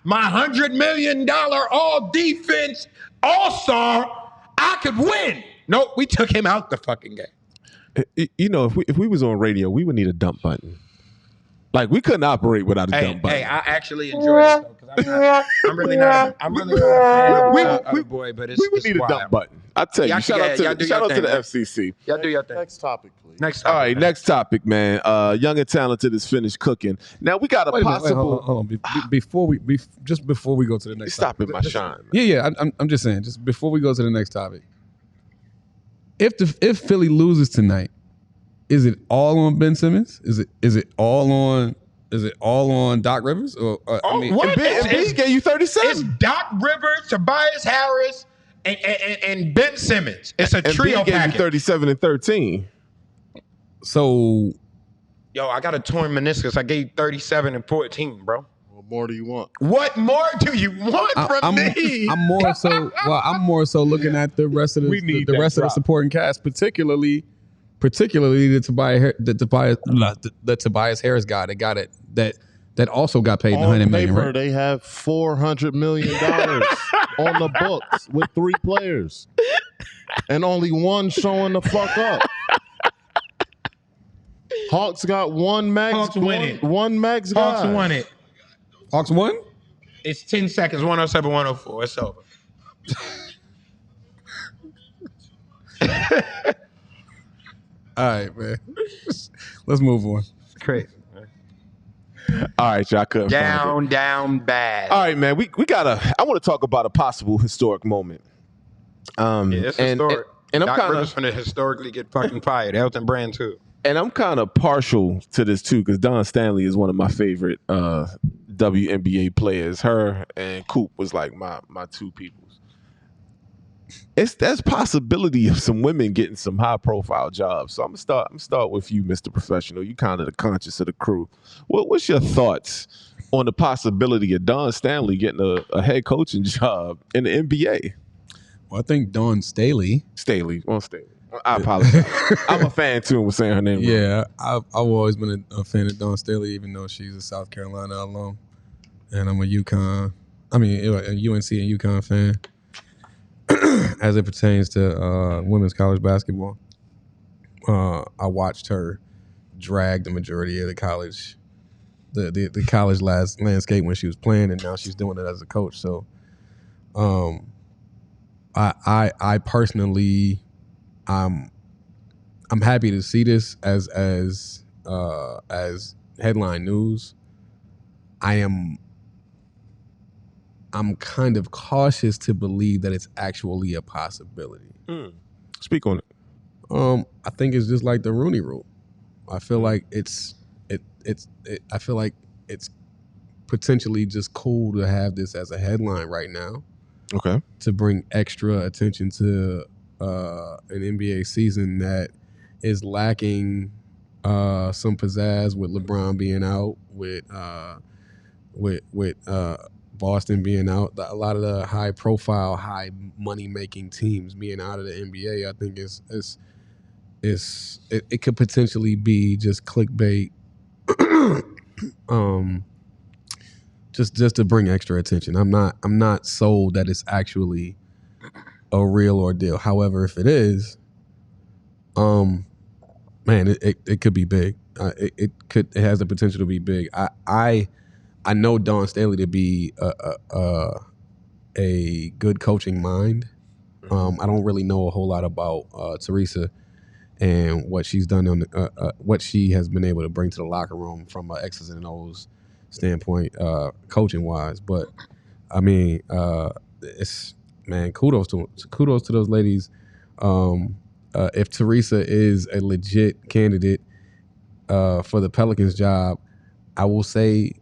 $100 million all defense all-star, I could win. Nope, we took him out the fucking game. You know, if we was on radio, we would need a dump button. Like we couldn't operate without a dump button. Hey, I actually enjoy this though, because I'm really not a fan of the boy, but it's we would need a dump button. I tell you, shout out to the FCC. Y'all do your thing. Next topic, please. All right, next topic, man. Young and talented is finished cooking. Now we got a possible. Hold on. Before we go to the next. Stop topic. it, my shine. Man. Yeah. I'm just saying. Just before we go to the next topic, if Philly loses tonight, is it all on Ben Simmons? Is it all on Doc Rivers? Or Embiid gave you 37. It's Doc Rivers, Tobias Harris, and Ben Simmons. It's a trio Embiid gave package. you 37 and 13. So Yo, I got a torn meniscus. I gave 37 and 14, bro. What more do you want? What more do you want from me? I'm more so looking at the rest of We the need the that rest of the drop. supporting cast, particularly the Tobias Harris guy, the guy that also got paid On $100 million, paper, right? they have $400 million on the books with 3 players, and only one showing the fuck up. Hawks got one max. Hawks win it. One max Hawks guy. won it. Hawks won? It's 10 seconds, 107, 104. It's over. All right, man. Let's move on. Crazy. All right, y'all couldn't find it. Down bad. All right, man. I want to talk about a possible historic moment. Yeah, it's historic. And I'm Doc kind Rivers of finna historically get fucking fired. Elton Brand too. and I'm kind of partial to this too because Don Stanley is one of my favorite WNBA players. Her and Coop was like my two peoples. There's possibility of some women getting some high profile jobs. So I'm gonna start with you, Mr. Professional. You kind of the conscious of the crew. What's your thoughts on the possibility of Don Stanley getting a head coaching job in the NBA? Well, I think Dawn Staley. Staley. I apologize. I'm a fan too and was saying her name wrong. Yeah, I've always been a fan of Dawn Staley, even though she's a South Carolina alum, and I'm a UNC and UConn fan as it pertains to women's college basketball. I watched her drag the majority of the college landscape when she was playing, and now she's doing it as a coach. So, I personally, I'm happy to see this as headline news. I'm kind of cautious to believe that it's actually a possibility. Speak on it. I think it's just like the Rooney Rule. I feel like I feel like it's potentially just cool to have this as a headline right now. Okay. To bring extra attention to an NBA season that is lacking some pizzazz with LeBron being out, with Boston being out, a lot of the high profile, high money making teams being out of the NBA. I think it could potentially be just clickbait, just to bring extra attention. I'm not sold that it's actually a real ordeal. However, if it is, man, it could be big. It has the potential to be big. I know Dawn Staley to be a good coaching mind. I don't really know a whole lot about Teresa and what she's done on what she has been able to bring to the locker room from an X's and O's standpoint, coaching wise. But I mean, it's, man, kudos to those ladies. If Teresa is a legit candidate for the Pelicans job, I will say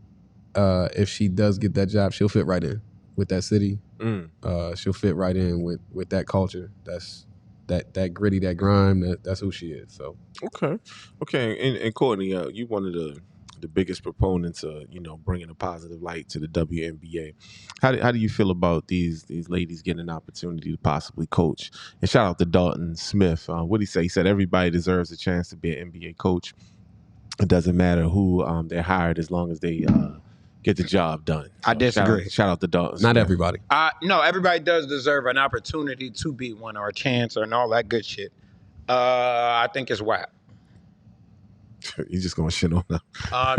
if she does get that job, she'll fit right in with that city. She'll fit right in with that culture. That's that gritty, that grime. That's who she is. So Okay. And Courtney, you one of the biggest proponents of bringing a positive light to the WNBA. How do you feel about these ladies getting an opportunity to possibly coach? And shout out to Dalton Smith. What did he say? He said everybody deserves a chance to be an NBA coach. It doesn't matter who they're hired as long as they get the job done. So I disagree. Shout out to Dalton. not Smith. everybody. No, everybody does deserve an opportunity to be one or a chance and all that good shit. I think it's whack. You just gonna shit on them? Nah, I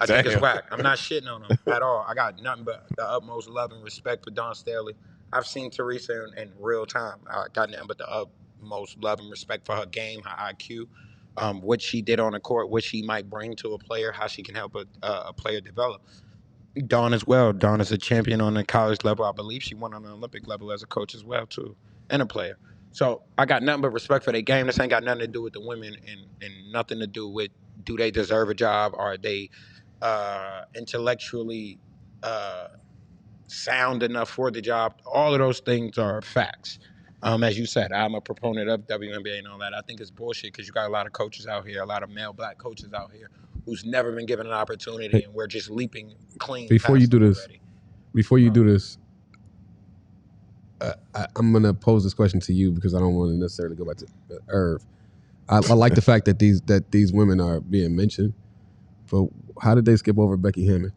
think it's Damn. whack. I'm not shitting on them at all. I got nothing but the utmost love and respect for Dawn Staley. I've seen Teresa in real time. I got nothing but the utmost love and respect for her game, her IQ, what she did on the court, what she might bring to a player, how she can help a player develop. Dawn as well. Dawn is a champion on the college level. I believe she won on the Olympic level as a coach as well too, and a player. So I got nothing but respect for their game. This ain't got nothing to do with the women and nothing to do with do they deserve a job, or are they intellectually sound enough for the job. All of those things are facts. As you said, I'm a proponent of WNBA and all that. I think it's bullshit because you got a lot of coaches out here, a lot of male black coaches out here who's never been given an opportunity, and we're just leaping clean Before past you do them this, already. I'm gonna pose this question to you because I don't want to necessarily go back to Irv. I like the fact that these women are being mentioned, but how did they skip over Becky Hammond?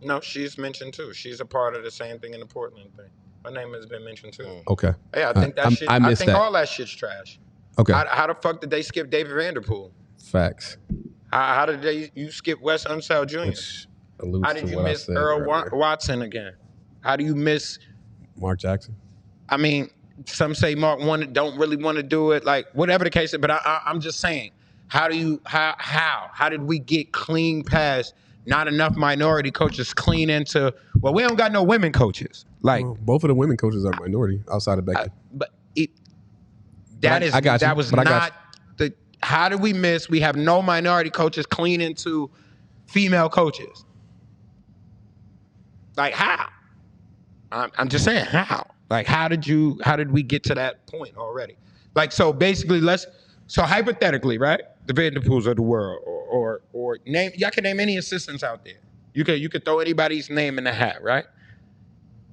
No, she's mentioned too. She's a part of the same thing in the Portland thing. Her name has been mentioned too. Okay. Yeah, I think that shit. I missed think that. all that shit's trash. Okay. How the fuck did they skip David Vanderpool? Facts. How did you skip Wes Unseld Jr.? Which alludes How to did you what I miss said Earl earlier. Watson again? How do you miss? Mark Jackson. I mean, some say Mark don't really want to do it, like whatever the case is. But I'm just saying, how did we get clean past not enough minority coaches clean into? Well, we don't got no women coaches. Like both of the women coaches are minority outside of Becky. That was not the. How did we miss? We have no minority coaches clean into female coaches. Like how? I'm just saying how. Like how did we get to that point already? Like so basically so hypothetically, right? The Vanderpools of the world or name y'all can name any assistants out there. You could throw anybody's name in the hat, right?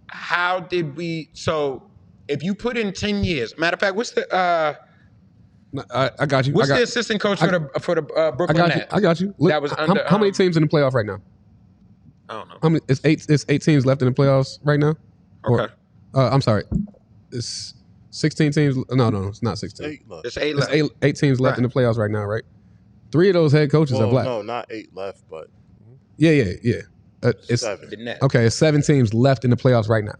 How did we so if you put in 10 years, matter of fact, what's the I got you. What's the assistant coach for the Brooklyn Nets? I got you. Look, that was under how many teams in the playoff right now? I don't know. How many? It's eight teams left in the playoffs right now. Okay. I'm sorry. It's 16 teams. No, it's not 16. It's eight left. Eight teams left in the playoffs right now, right? 3 of those head coaches are black. No, not 8 left, but yeah. It's 7. The Nets. Okay, it's 7 teams left in the playoffs right now.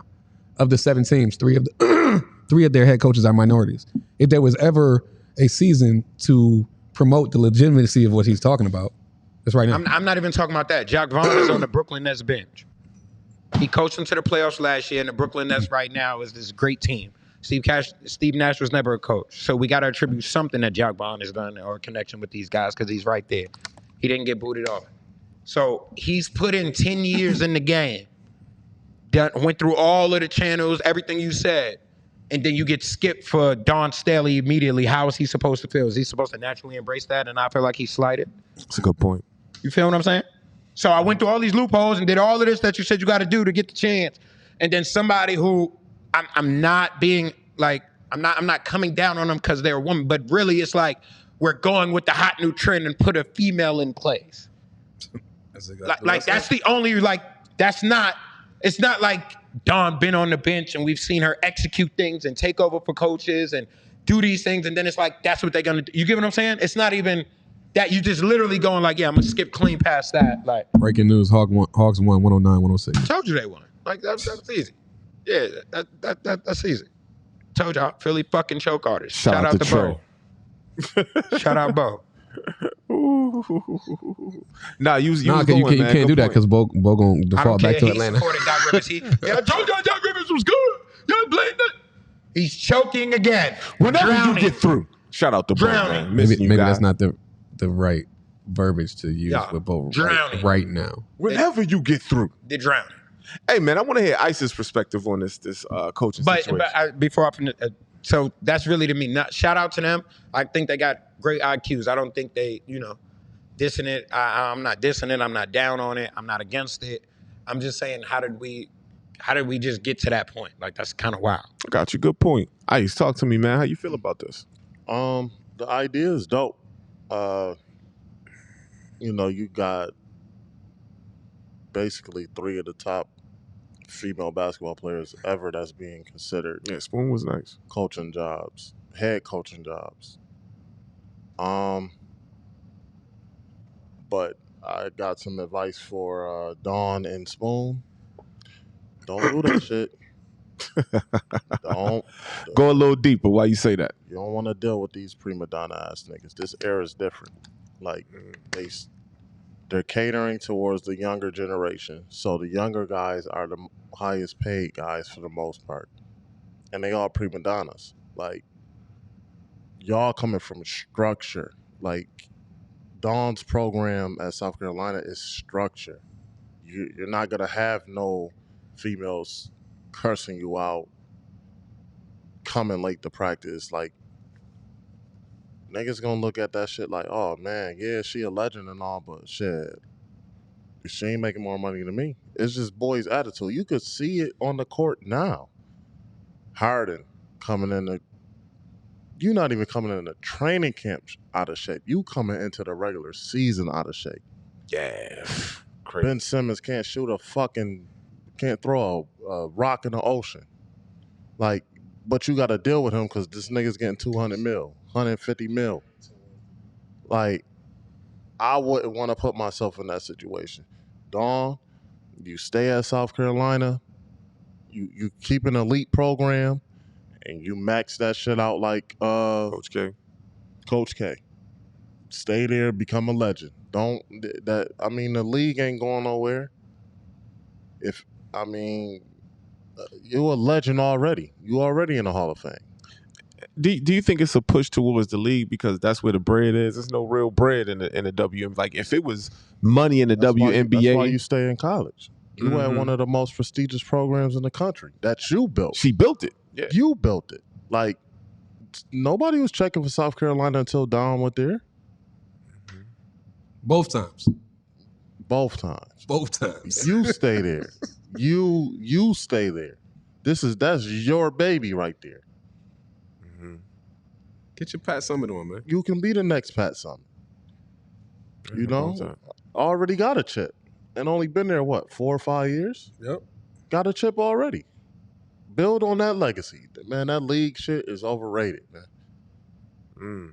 Of the 7 teams, 3 of their head coaches are minorities. If there was ever a season to promote the legitimacy of what he's talking about, it's right now. I'm not even talking about that. Jacques Vaughn is on the Brooklyn Nets bench. He coached them to the playoffs last year, and the Brooklyn Nets right now is this great team. Steve Nash was never a coach, so we got to attribute something that Jacques Vaughn has done or a connection with these guys because he's right there. He didn't get booted off. So he's put in 10 years in the game, went through all of the channels, everything you said, and then you get skipped for Don Staley immediately. How is he supposed to feel? Is he supposed to naturally embrace that and not feel like he's slighted? That's a good point. You feel what I'm saying? So I went through all these loopholes and did all of this that you said you got to do to get the chance. And then somebody who I'm not being like, I'm not coming down on them because they're a woman, but really it's like we're going with the hot new trend and put a female in place. That's the only, it's not like Dawn been on the bench and we've seen her execute things and take over for coaches and do these things. And then it's like, that's what they're going to do. You get what I'm saying? It's not even that you just literally going like, yeah, I'm going to skip clean past that. Like breaking news, Hogs won 109-106. Told you they won. Like that's easy. Yeah, that's easy. Told y'all, Philly fucking choke artist. Shout out to Bo. Shout out Bo. Nah, you can't do that because Bo gonna default back to Atlanta. He supported Doc Rivers. I told y'all Doc Rivers was good. Y'all blame that. He's choking again. Whenever drowning. you get through. Shout out to Bo, man. Maybe that's not the right verbiage to use with Bo right now. Whenever you get through. They're drowning. Hey, man, I want to hear Ice's perspective on this coaching situation. But so that's really to me. Shout out to them. I think they got great IQs. I don't think they, dissing it. I'm not dissing it. I'm not down on it. I'm not against it. I'm just saying, how did we just get to that point? Like, that's kind of wild. Got you. Good point. Ice, talk to me, man. How you feel about this? The idea is dope. You got basically 3 of the top female basketball players ever that's being considered. Yeah, Spoon was nice. Coaching jobs, head coaching jobs. But I got some advice for Dawn and Spoon. Don't do that shit. Don't. Go a little deeper. Why you say that? You don't want to deal with these prima donna ass niggas. This era is different. Like they're catering towards the younger generation. So the younger guys are the highest paid guys for the most part. And they all prima donnas. Like, y'all coming from structure. Like, Dawn's program at South Carolina is structure. You're not going to have no females cursing you out, coming late to practice, like niggas gonna look at that shit like, oh man, yeah, she a legend and all, but shit, she ain't making more money than me. It's just boys' attitude. You could see it on the court now. Harden coming in the, you not even coming in the training camp out of shape. You coming into the regular season out of shape. Yeah, crazy. Ben Simmons can't can't throw a rock in the ocean. Like, but you got to deal with him because this nigga's getting 200 mil, 150 mil. Like, I wouldn't want to put myself in that situation. Dawn, you stay at South Carolina, you keep an elite program, and you max that shit out like Coach K. Coach K. Stay there, become a legend. The league ain't going nowhere. You're a legend already. You already in the Hall of Fame. Do you think it's a push towards the league because that's where the bread is? There's no real bread in the WM. Like if it was money in the WNBA, that's why you stay in college. You had one of the most prestigious programs in the country that you built. She built it. Yeah. You built it. Like nobody was checking for South Carolina until Don went there. Both times. You stay there. You stay there. That's your baby right there. Get your Pat Summitt on, man. You can be the next Pat Summitt. You know, already got a chip, and only been there 4 or 5 years. Yep, got a chip already. Build on that legacy, man. That league shit is overrated, man.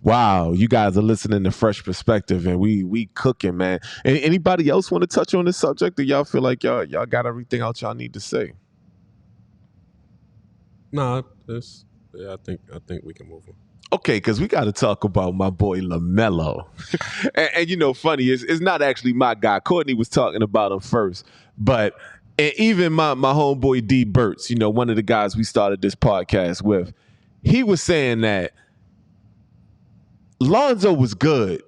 Wow, you guys are listening to Fresh Perspective, and we cooking, man. Anybody else want to touch on this subject, or y'all feel like y'all got everything out y'all need to say? Nah, I think we can move on. Okay, because we got to talk about my boy LaMelo. and you know, funny, it's not actually my guy. Courtney was talking about him first. But even my homeboy D. Burtz, you know, one of the guys we started this podcast with, he was saying that Lonzo was good.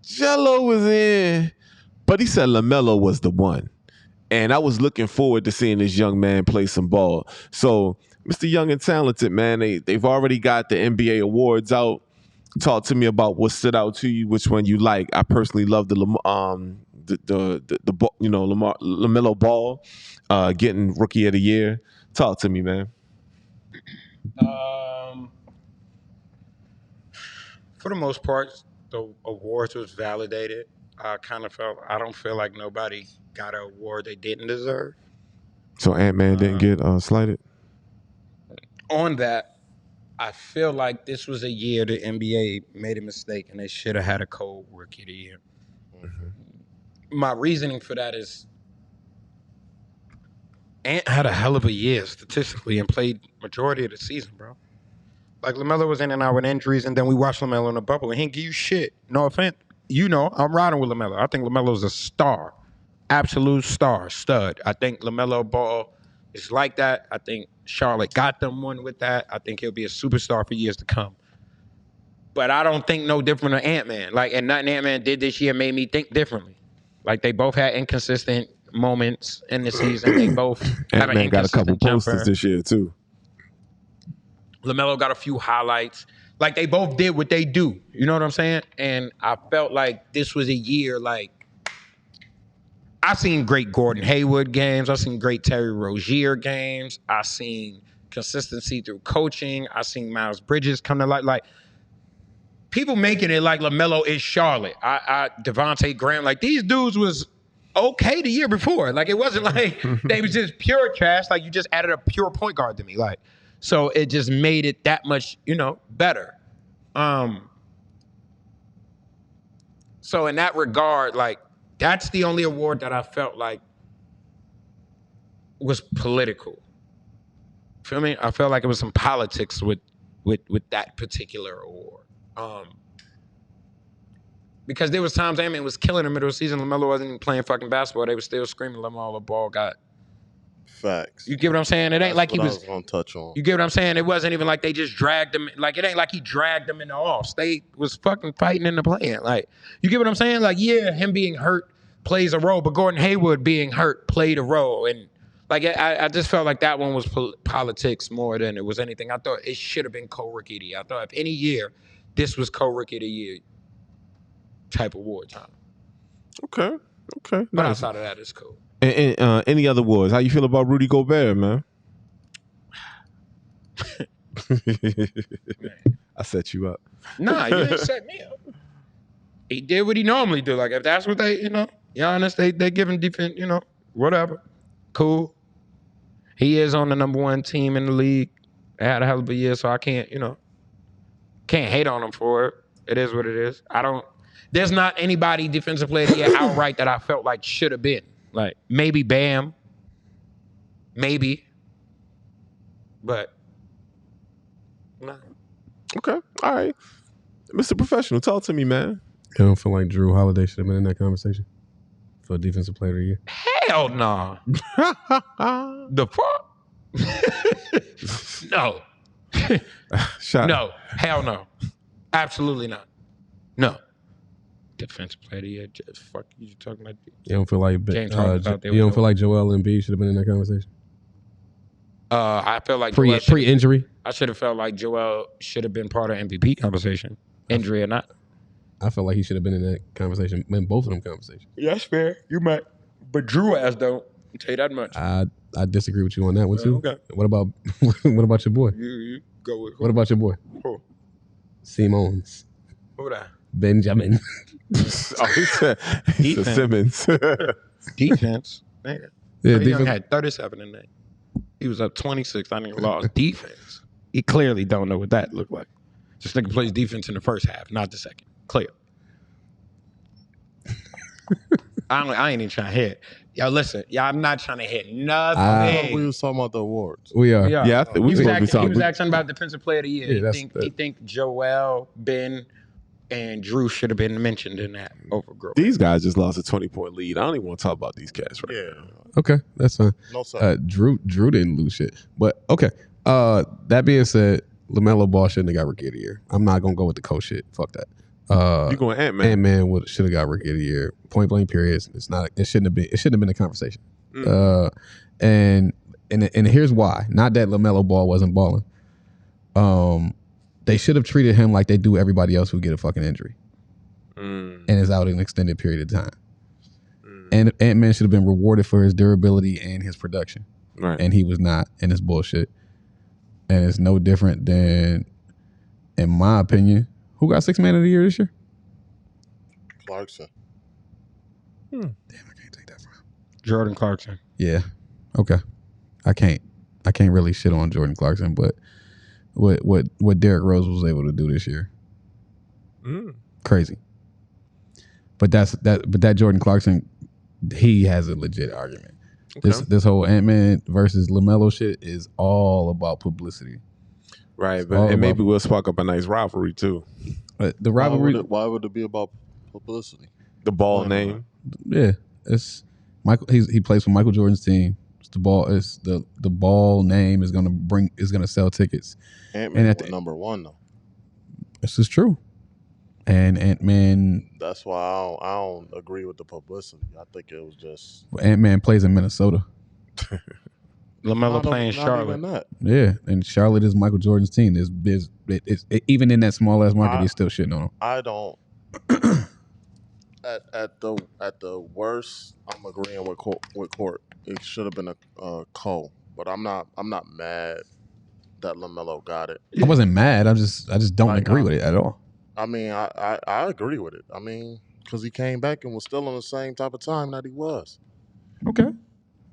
Jello was in. But he said LaMelo was the one. And I was looking forward to seeing this young man play some ball. So, Mr. Young and Talented, man, they've already got the NBA awards out. Talk to me about what stood out to you, which one you like. I personally love the LaMelo Ball getting Rookie of the Year. Talk to me, man. For the most part, the awards was validated. I don't feel like nobody got an award they didn't deserve. So Ant-Man didn't get slighted? On that, I feel like this was a year the NBA made a mistake and they should have had a cold Rookie of the Year. Mm-hmm. My reasoning for that is Ant had a hell of a year statistically and played majority of the season, bro. Like LaMelo was in and out with injuries, and then we watched LaMelo in the bubble and he didn't give you shit. No offense. You know, I'm riding with LaMelo. I think LaMelo's a star. Absolute star, stud. I think LaMelo Ball is like that. I think Charlotte got them one with that. I think he'll be a superstar for years to come. But I don't think no different than Ant-Man. Like, and nothing Ant-Man did this year made me think differently. Like, they both had inconsistent moments in the season. They both have an inconsistent got a couple jumper. posters this year, too. LaMelo got a few highlights. Like, they both did what they do. You know what I'm saying? And I felt like this was a year, like, I seen great Gordon Hayward games. I seen great Terry Rozier games. I seen consistency through coaching. I seen Miles Bridges come to light. Like, people making it like LaMelo is Charlotte. Devontae Graham, like, these dudes was okay the year before. Like, it wasn't like they was just pure trash. Like, you just added a pure point guard to me. Like, so it just made it that much, you know, better. So in that regard, like, that's the only award that I felt like was political. Feel me? I felt like it was some politics with that particular award. Because there was times Ant-Man was killing in the middle of the season. LaMelo wasn't even playing fucking basketball. They were still screaming LaMelo Ball got. Facts. You get what I'm saying? It ain't like he was going to touch on. You get what I'm saying? It wasn't even like they just dragged him. Like, it ain't like he dragged them in the offs. They was fucking fighting in the playing. Like, you get what I'm saying? Like, yeah, him being hurt plays a role, but Gordon Hayward being hurt played a role. And Like I just felt like that one was politics more than it was anything. I thought it should have been co-rookie of the year. I thought if any year, this was co-rookie of the year type award time. Okay. But Nice. outside of that, it's cool. And any other awards? How you feel about Rudy Gobert, man? I set you up. Nah, you didn't set me up. He did what he normally do. Like if that's what they, Giannis, they give him defense, whatever. Cool. He is on the #1 team in the league. They had a hell of a year, so I can't hate on him for it. It is what it is. There's not anybody defensive player of the year outright that I felt like should have been. Like maybe Bam. Maybe. But no. Okay. All right. Mr. Professional, talk to me, man. You don't feel like Drew Holiday should have been in that conversation for defensive player of the year? Hell no. The fuck? No. No. Hell no. Absolutely not. No. Defensive player of the year. Fuck you talking about? You don't feel like James Harden's out there you don't with feel like Joel Embiid should have been in that conversation? I feel like Pre-injury? I should have felt like Joel should have been part of MVP conversation, injury or not. I felt like he should have been in that conversation, in both of them conversations. Yeah, that's fair. You might, but Drew ass don't. I'll tell you that much. I disagree with you on that one too. Okay. What about your boy? You go with who? What about your boy? Who? Simmons. Who that? Benjamin. He said Simmons. Defense. Man. Yeah, He defense. had 37 in that. He was up 26. I think lost defense. He clearly don't know what that looked like. This nigga plays defense in the first half, not the second. Clear. I ain't even trying to hit. Yo, listen. Y'all, I'm not trying to hit nothing. We was talking about the awards. We are. Yeah, I think we He was talking. asking about defensive player of the year. Yeah, he think Joel, Ben, and Drew should have been mentioned in that over Grove. These guys just lost a 20-point lead. I don't even want to talk about these cats right Yeah. now. Okay, that's fine. No, sir. Drew didn't lose shit. But okay. That being said, LaMelo Ball shouldn't have got Rookie of the Year. I'm not gonna go with the coach shit. Fuck that. You going Ant-Man? Ant-Man should have got Rookie of the Year. Point blank period. It shouldn't have been a conversation. And here's why. Not that LaMelo Ball wasn't balling. They should have treated him like they do everybody else who get a fucking injury and is out an extended period of time. And Ant-Man should have been rewarded for his durability and his production. Right. And he was not, and it's bullshit. And it's no different than, in my opinion, who got Sixth Man of the Year this year? Clarkson. Damn, I can't take that from him. Jordan Clarkson. Yeah. Okay. I can't really shit on Jordan Clarkson, but what Derrick Rose was able to do this year, crazy. But that Jordan Clarkson, he has a legit argument. Okay. This whole Ant-Man versus LaMelo shit is all about publicity. Right, but and maybe we'll spark up a nice rivalry too. The rivalry. Why would it be about publicity? The Ball name. Yeah, it's Michael. He plays for Michael Jordan's team. It's the Ball. It's the Ball name is gonna sell tickets. Ant-Man was #1 though. This is true. And Ant-Man. That's why I don't agree with the publicity. I think it was just Ant-Man plays in Minnesota. LaMelo playing Charlotte. Yeah, and Charlotte is Michael Jordan's team. Even in that small ass market, he's still shitting on him. I don't. at the worst, I'm agreeing with Court. It should have been a Cole, but I'm not mad that LaMelo got it. I wasn't mad. I just don't agree with it at all. I mean, I agree with it. I mean, because he came back and was still on the same type of time that he was. Okay.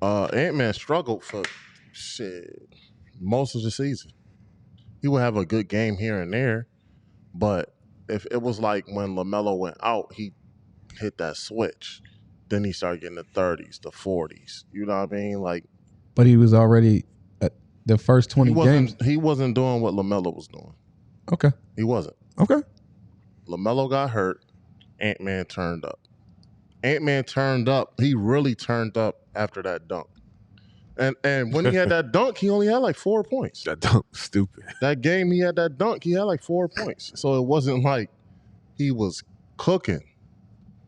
Ant-Man struggled for most of the season. He would have a good game here and there, but if it was like when LaMelo went out, he hit that switch. Then he started getting the 30s, the 40s. You know what I mean? Like, but he was already at the first 20 games. He wasn't doing what LaMelo was doing. Okay. He wasn't. Okay. LaMelo got hurt. Ant-Man turned up. Ant-Man turned up. He really turned up after that dunk. And when he had that dunk, he only had like 4 points. That dunk was stupid. That game he had that dunk, he had like 4 points. So it wasn't like he was cooking.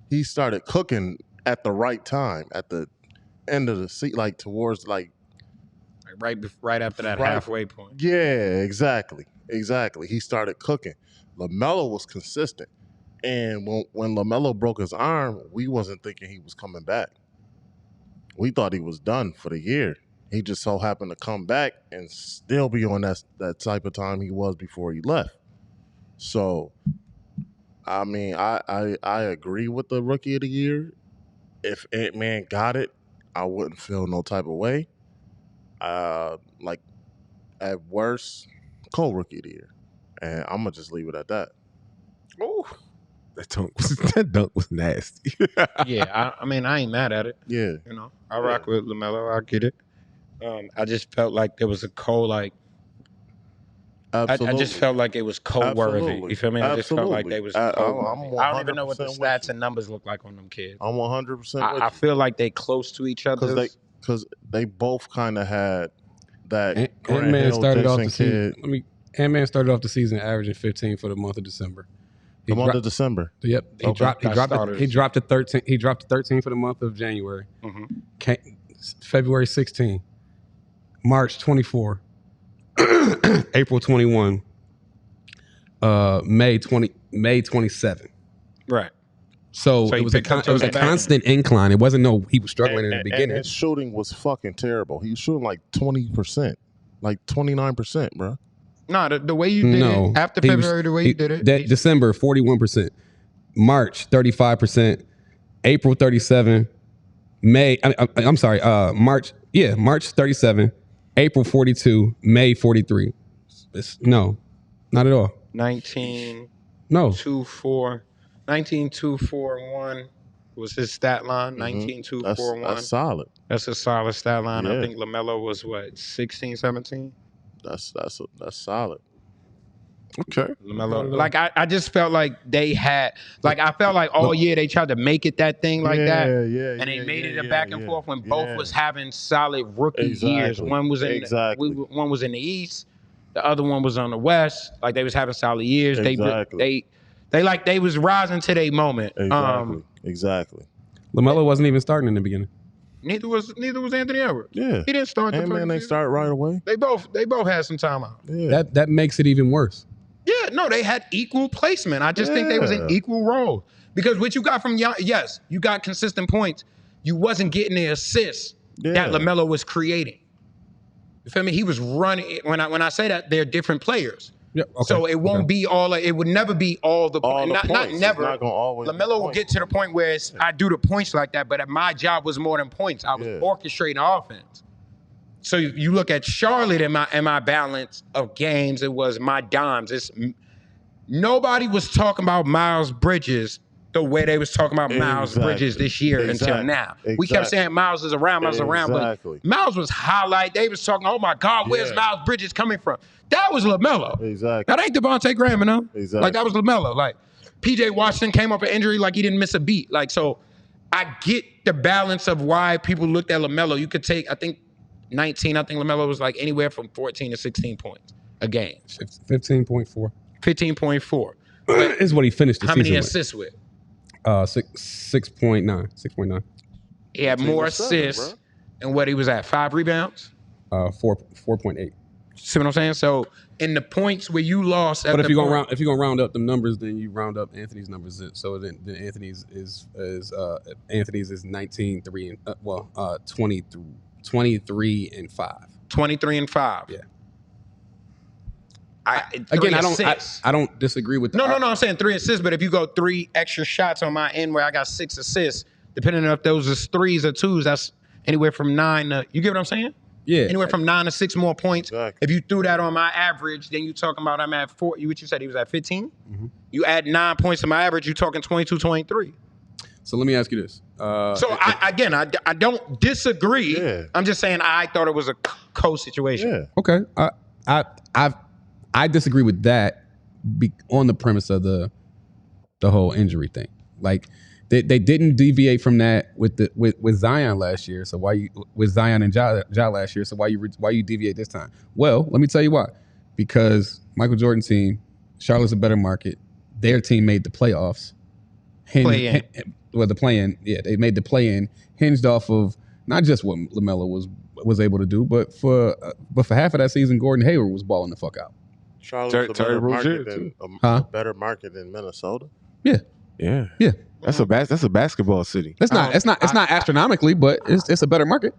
He started cooking at the right time, at the end of the season, like towards like like right after that Right. halfway point. Yeah, exactly. He started cooking. LaMelo was consistent. And when LaMelo broke his arm, we wasn't thinking he was coming back. We thought he was done for the year. He just so happened to come back and still be on that type of time he was before he left. So, I mean, I agree with the Rookie of the Year. If Ant-Man got it, I wouldn't feel no type of way. Like, at worst, co-Rookie of the Year. And I'm going to just leave it at that. Ooh. That dunk was nasty. Yeah, I mean, I ain't mad at it. Yeah. You know, I rock with LaMelo. I get it. I just felt like there was a I Absolutely. just felt like it was co-worthy. Absolutely. You feel me? I just felt like they was co-worthy. I don't even know what the 100% with stats you. and numbers look like on them kids. I'm 100% with you. I feel like they close to each other. Because they both kind of had that. Ant-Man started off the kid. season. Ant-Man started off the season averaging 15 for the month of December. The month of December. Yep. He dropped to 13. He dropped to 13 for the month of January. February 16. March 24. April 21. May 27. Right. So it was a constant incline. It wasn't he was struggling in the beginning. And his shooting was fucking terrible. He was shooting like 20%, like 29%, bro. No, the way you did it after February, the way you did it. December 41%, March 35%, April 37, I'm sorry, March 37, April 42, May 43. No, not at all. 19. No. 2-4. 19-2-4-1 was his stat line. 19-2-4-1. That's solid. That's a solid stat line. Yeah. I think LaMelo was what, 16, 17? That's solid. Okay. LaMelo. Like I just felt like they had, like I felt like all year they tried to make it that thing like that. And they made it a back and forth when both was having solid rookie years. One was in one was in the East, the other one was on the West. Like they was having solid years. They was rising to their moment. Exactly. LaMelo wasn't even starting in the beginning. Neither was Anthony Edwards. Yeah. He didn't start the man, they start right away. They both had some time out. Yeah. That makes it even worse. Yeah, no, they had equal placement. I just think they was in equal role. Because what you got from yes, you got consistent points. You wasn't getting the assists that LaMelo was creating. You feel me? He was running. When I say that, they're different players. Yeah, okay. So it won't be all. It would never be all the points. Not never. It's not gonna always LaMelo will get to the point where I do the points like that, but my job was more than points. I was orchestrating offense. So you look at Charlotte and my balance of games. It was my dimes. Nobody was talking about Miles Bridges the way they was talking about Miles Bridges this year until now. We kept saying Miles is around, but Miles was highlight. They was talking, oh my God, where's Miles Bridges coming from? That was LaMelo. Exactly. That ain't Devontae Graham, you know? Exactly. Like that was LaMelo. Like PJ Washington came up an injury like he didn't miss a beat. Like so, I get the balance of why people looked at LaMelo. You could take, I think 19. I think LaMelo was like anywhere from 14 to 16 points a game. 15.4. 15.4. Is what he finished the How season many with. assists with? 6.9. 6.9. He had more assists than what he was at. 5 rebounds? 4.8. See what I'm saying? So in the points where you lost, but if you're gonna round up the numbers, then you round up Anthony's numbers. So then Anthony's is 19, 3 and 23 and 5. 23 and 5. Yeah. I don't disagree with that. No, I'm saying 3 assists, but if you go 3 extra shots on my end where I got 6 assists, depending on if those is 3s or 2s, that's anywhere from 9 to, you get what I'm saying? Yeah. Anywhere from 9 to 6 more points. Exactly. If you threw that on my average, then you talking about I'm at 4. What you said he was at 15? Mm-hmm. You add 9 points to my average, you talking 22, 23. So let me ask you this. I don't disagree. Yeah. I'm just saying I thought it was a co-situation. Yeah. Okay. I disagree with that on the premise of the whole injury thing. Like they didn't deviate from that with Zion last year. So why you with Zion and Ja last year? So why you deviate this time? Well, let me tell you why. Because Michael Jordan's team, Charlotte's a better market. Their team made the playoffs. The play-in. Yeah, they made the play-in hinged off of not just what LaMelo was able to do, but for half of that season, Gordon Hayward was balling the fuck out. Charlotte's Terry a better Rozier, market than Huh? a better market than Minnesota. Yeah. Yeah. That's a basketball city. It's not astronomically, but it's a better market.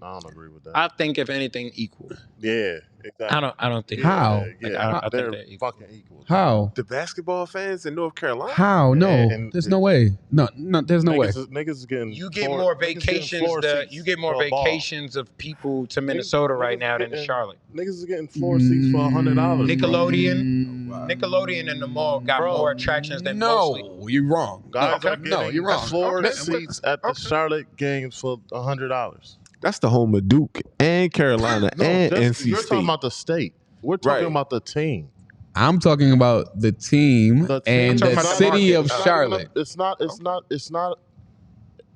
I don't agree with that. I think if anything, equal. Yeah, exactly. I don't think How? Yeah, I think they're they're equal. fucking equal. How? The basketball fans in North Carolina? How? No, and there's no way. No, there's no way. Niggas is getting You get floor- more niggas getting vacations. floor seats You get more for a ball. vacations of people to Minnesota right now than to Charlotte. Niggas is getting floor seats for $100. Nickelodeon and the mall got more attractions than mostly. No, you're wrong. Guys are No, getting you're wrong. floor Okay. seats at the Charlotte games for $100. That's the home of Duke and Carolina and NC you're State. talking about the state. We're talking Right. about the team. I'm talking about the team The team. and I'm the talking about the city market. of It's not Charlotte. It's not.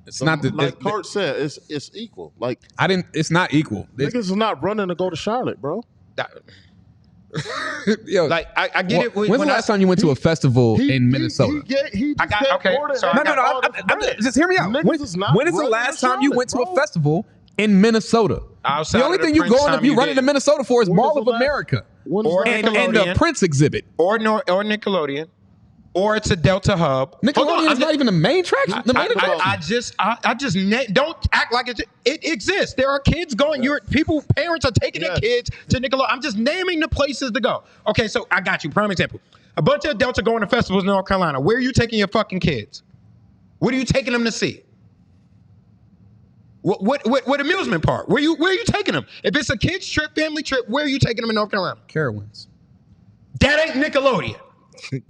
It's not the. Like Kurt said, it's equal. Like It's not equal. niggas is not running to go to Charlotte, bro. Yo, Like I get it. When's the last time you went to a festival in Minnesota? He I got- okay, so I got- Just hear me out. Niggas is not When is the running last to time you Charlotte, went to a bro. festival in Minnesota? Outside The only of the thing you Prince going time if you you running to did. Minnesota for is When Mall was of the last- America When Or is and that? the Nickelodeon. Prince exhibit. or Nickelodeon, or it's a Delta Hub. Hold on, Nickelodeon I'm is not even the main attraction. The main attraction. I just don't act like it exists. There are kids going. Parents are taking their Yes. kids to Nickelodeon. I'm just naming the places to go. Okay, so I got you. Prime example. A bunch of adults are going to festivals in North Carolina. Where are you taking your fucking kids? What are you taking them to see? What amusement park? Where are you taking them? If it's a kids trip, family trip, where are you taking them in North Carolina? Carowinds. That ain't Nickelodeon.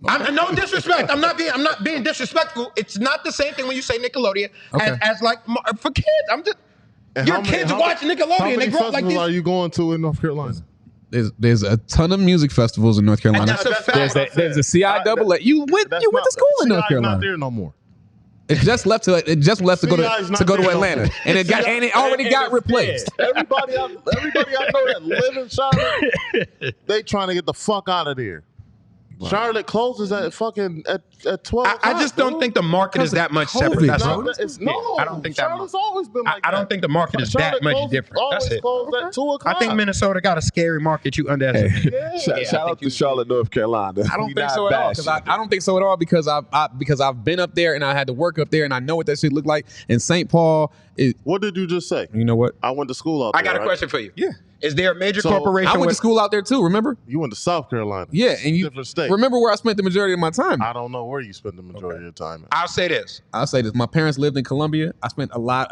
I'm no disrespect. I'm not being disrespectful. It's not the same thing when you say Nickelodeon as like for kids. I'm just your kids watch Nickelodeon. How They many grow up like festivals are this. you going to in North Carolina? There's a ton of music festivals in North Carolina. And that's a fact. There's a CIAA. You went to school in North CI's Carolina. not there no more. It just left to go CI's to not there no Atlanta, more. and it already got replaced. Everybody I know that live in Charlotte, they trying to get the fuck out of there. Charlotte closes at fucking at 12. I just don't think the market is that much separate. That's all. I don't think that Charlotte's always been like I that. don't think the market is that much different. That's Always it. closed at 2 o'clock. I think Minnesota got a scary market you underestimate. Shout out to Charlotte, North Carolina. I don't think so at all. I don't think so at all because I've been up there and I had to work up there and I know what that shit looked like. And St. Paul is. What did you just say? You know what? I went to school out there. I got a right? question for you. Yeah. Is there a major So, corporation? I went to with- school out there too. Remember? You went to South Carolina. Yeah, and you different state. remember where I spent the majority of my time. I don't know where you spend the majority of your time. At. I'll say this. I'll say this: my parents lived in Columbia. I spent a lot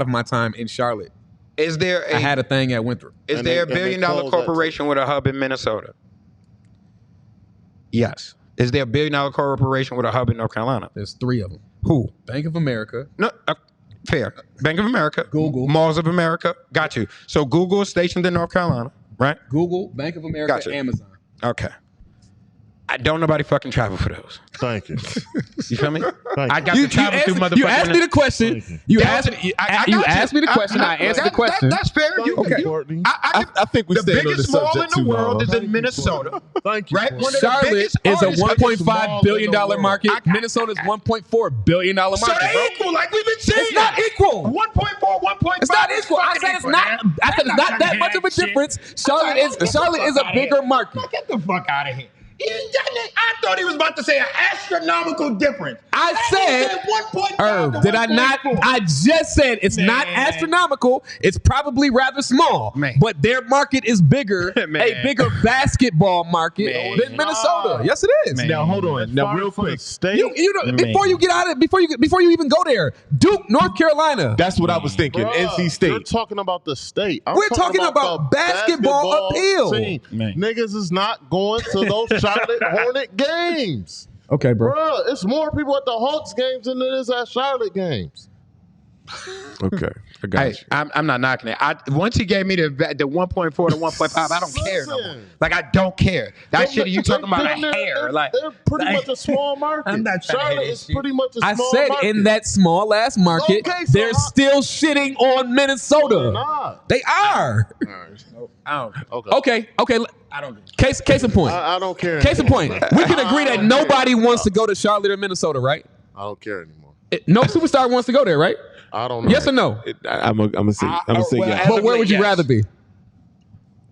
of my time in Charlotte. Is there I had a thing at Winthrop. Is And there a they- and they billion-dollar closed that corporation with a hub in Minnesota? Yes. Is there a billion-dollar corporation with a hub in North Carolina? There's 3 of them. Who? Bank of America. No, fair. Bank of America. Google. Malls of America. Got you. So Google is stationed in North Carolina, right? Google, Bank of America, Gotcha. Amazon. Okay. I don't nobody fucking travel for those. Thank you. You feel me? Thank I you. got to travel through motherfucking. You asked me the question. You asked me. I You got asked me the question. I answered the question. That's fair. Thank you, Courtney. I think we the stayed on the biggest mall in subject the too world long. is in Minnesota. Thank you. Right? Courtney. One of the Charlotte biggest is a artists- $1.5 billion market. Minnesota's $1.4 billion market. So they bro. equal, like we've been saying. It's not equal. 1.4, 1.5. It's not equal. I said it's not. I said it's not that much of a difference. Charlotte is a bigger market. Get the fuck out of here. I thought he was about to say an astronomical difference. I said, 1.5 Irv, to did I not? 1.4. I just said it's not astronomical. It's probably rather small. Man. But their market is bigger, Man. a bigger basketball market Man. than Minnesota. Yes, it is. Man. Now hold on. Now real quick. State. You know, before you get out of before you even go there, Duke, North Carolina. That's what I was thinking. Bruh, NC You're State. talking about the state. We're talking about the basketball appeal. team. Man. Niggas is not going to those Charlotte Hornet games. Okay, bro. Bruh, it's more people at the Hawks games than it is at Charlotte games. Okay, I got Hey, you. I'm not knocking it. Once he gave me the 1.4 to 1.5, I don't care no more. Listen. Like I don't care. That shit you talking about a They're- hair. Like they're pretty much a small market. I'm not trying to Charlotte hear is this shit. pretty much a small I market. said in that small ass market, Okay, so they're still shitting on Minnesota. They're not. They are. I don't. Okay. Okay. I don't. Case in point. I don't care. Case in anymore, point. man. We can agree that nobody wants to go to Charlotte or Minnesota, right? I don't care anymore. No superstar wants to go there, right? I don't know. Yes or no? I'm gonna say yeah. But where would you rather be?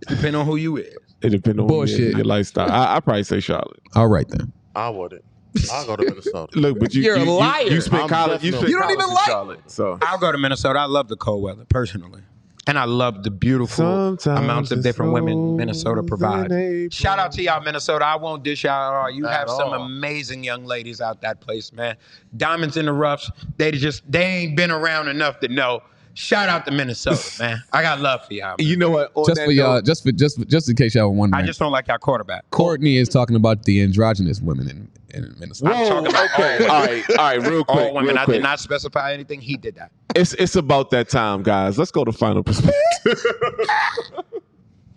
Depending on who you is. It depends on Bullshit. your lifestyle. I probably say Charlotte. All right then. I wouldn't. I'll go to Minnesota. Look, but You're a liar. You spent I'm college. You definitely- spent You don't college even in like- Charlotte. So I'll go to Minnesota. I love the cold weather, personally. And I love the beautiful Sometimes amounts of it's different women Minnesota over provides. in April. Shout out to y'all, Minnesota. I won't dish y'all at all. You At have some all. amazing young ladies out that place, man. Diamonds in the roughs. They ain't been around enough to know. Shout out to Minnesota, man. I got love for y'all. Man. you know what? On Just that for y'all, note- just in case y'all were wondering. I just don't like y'all quarterback. Courtney is talking about the androgynous women in Minnesota. I'm talking about okay. All right, real quick. all women. real I quick. did not specify anything. He did that. It's about that time, guys. Let's go to final perspective.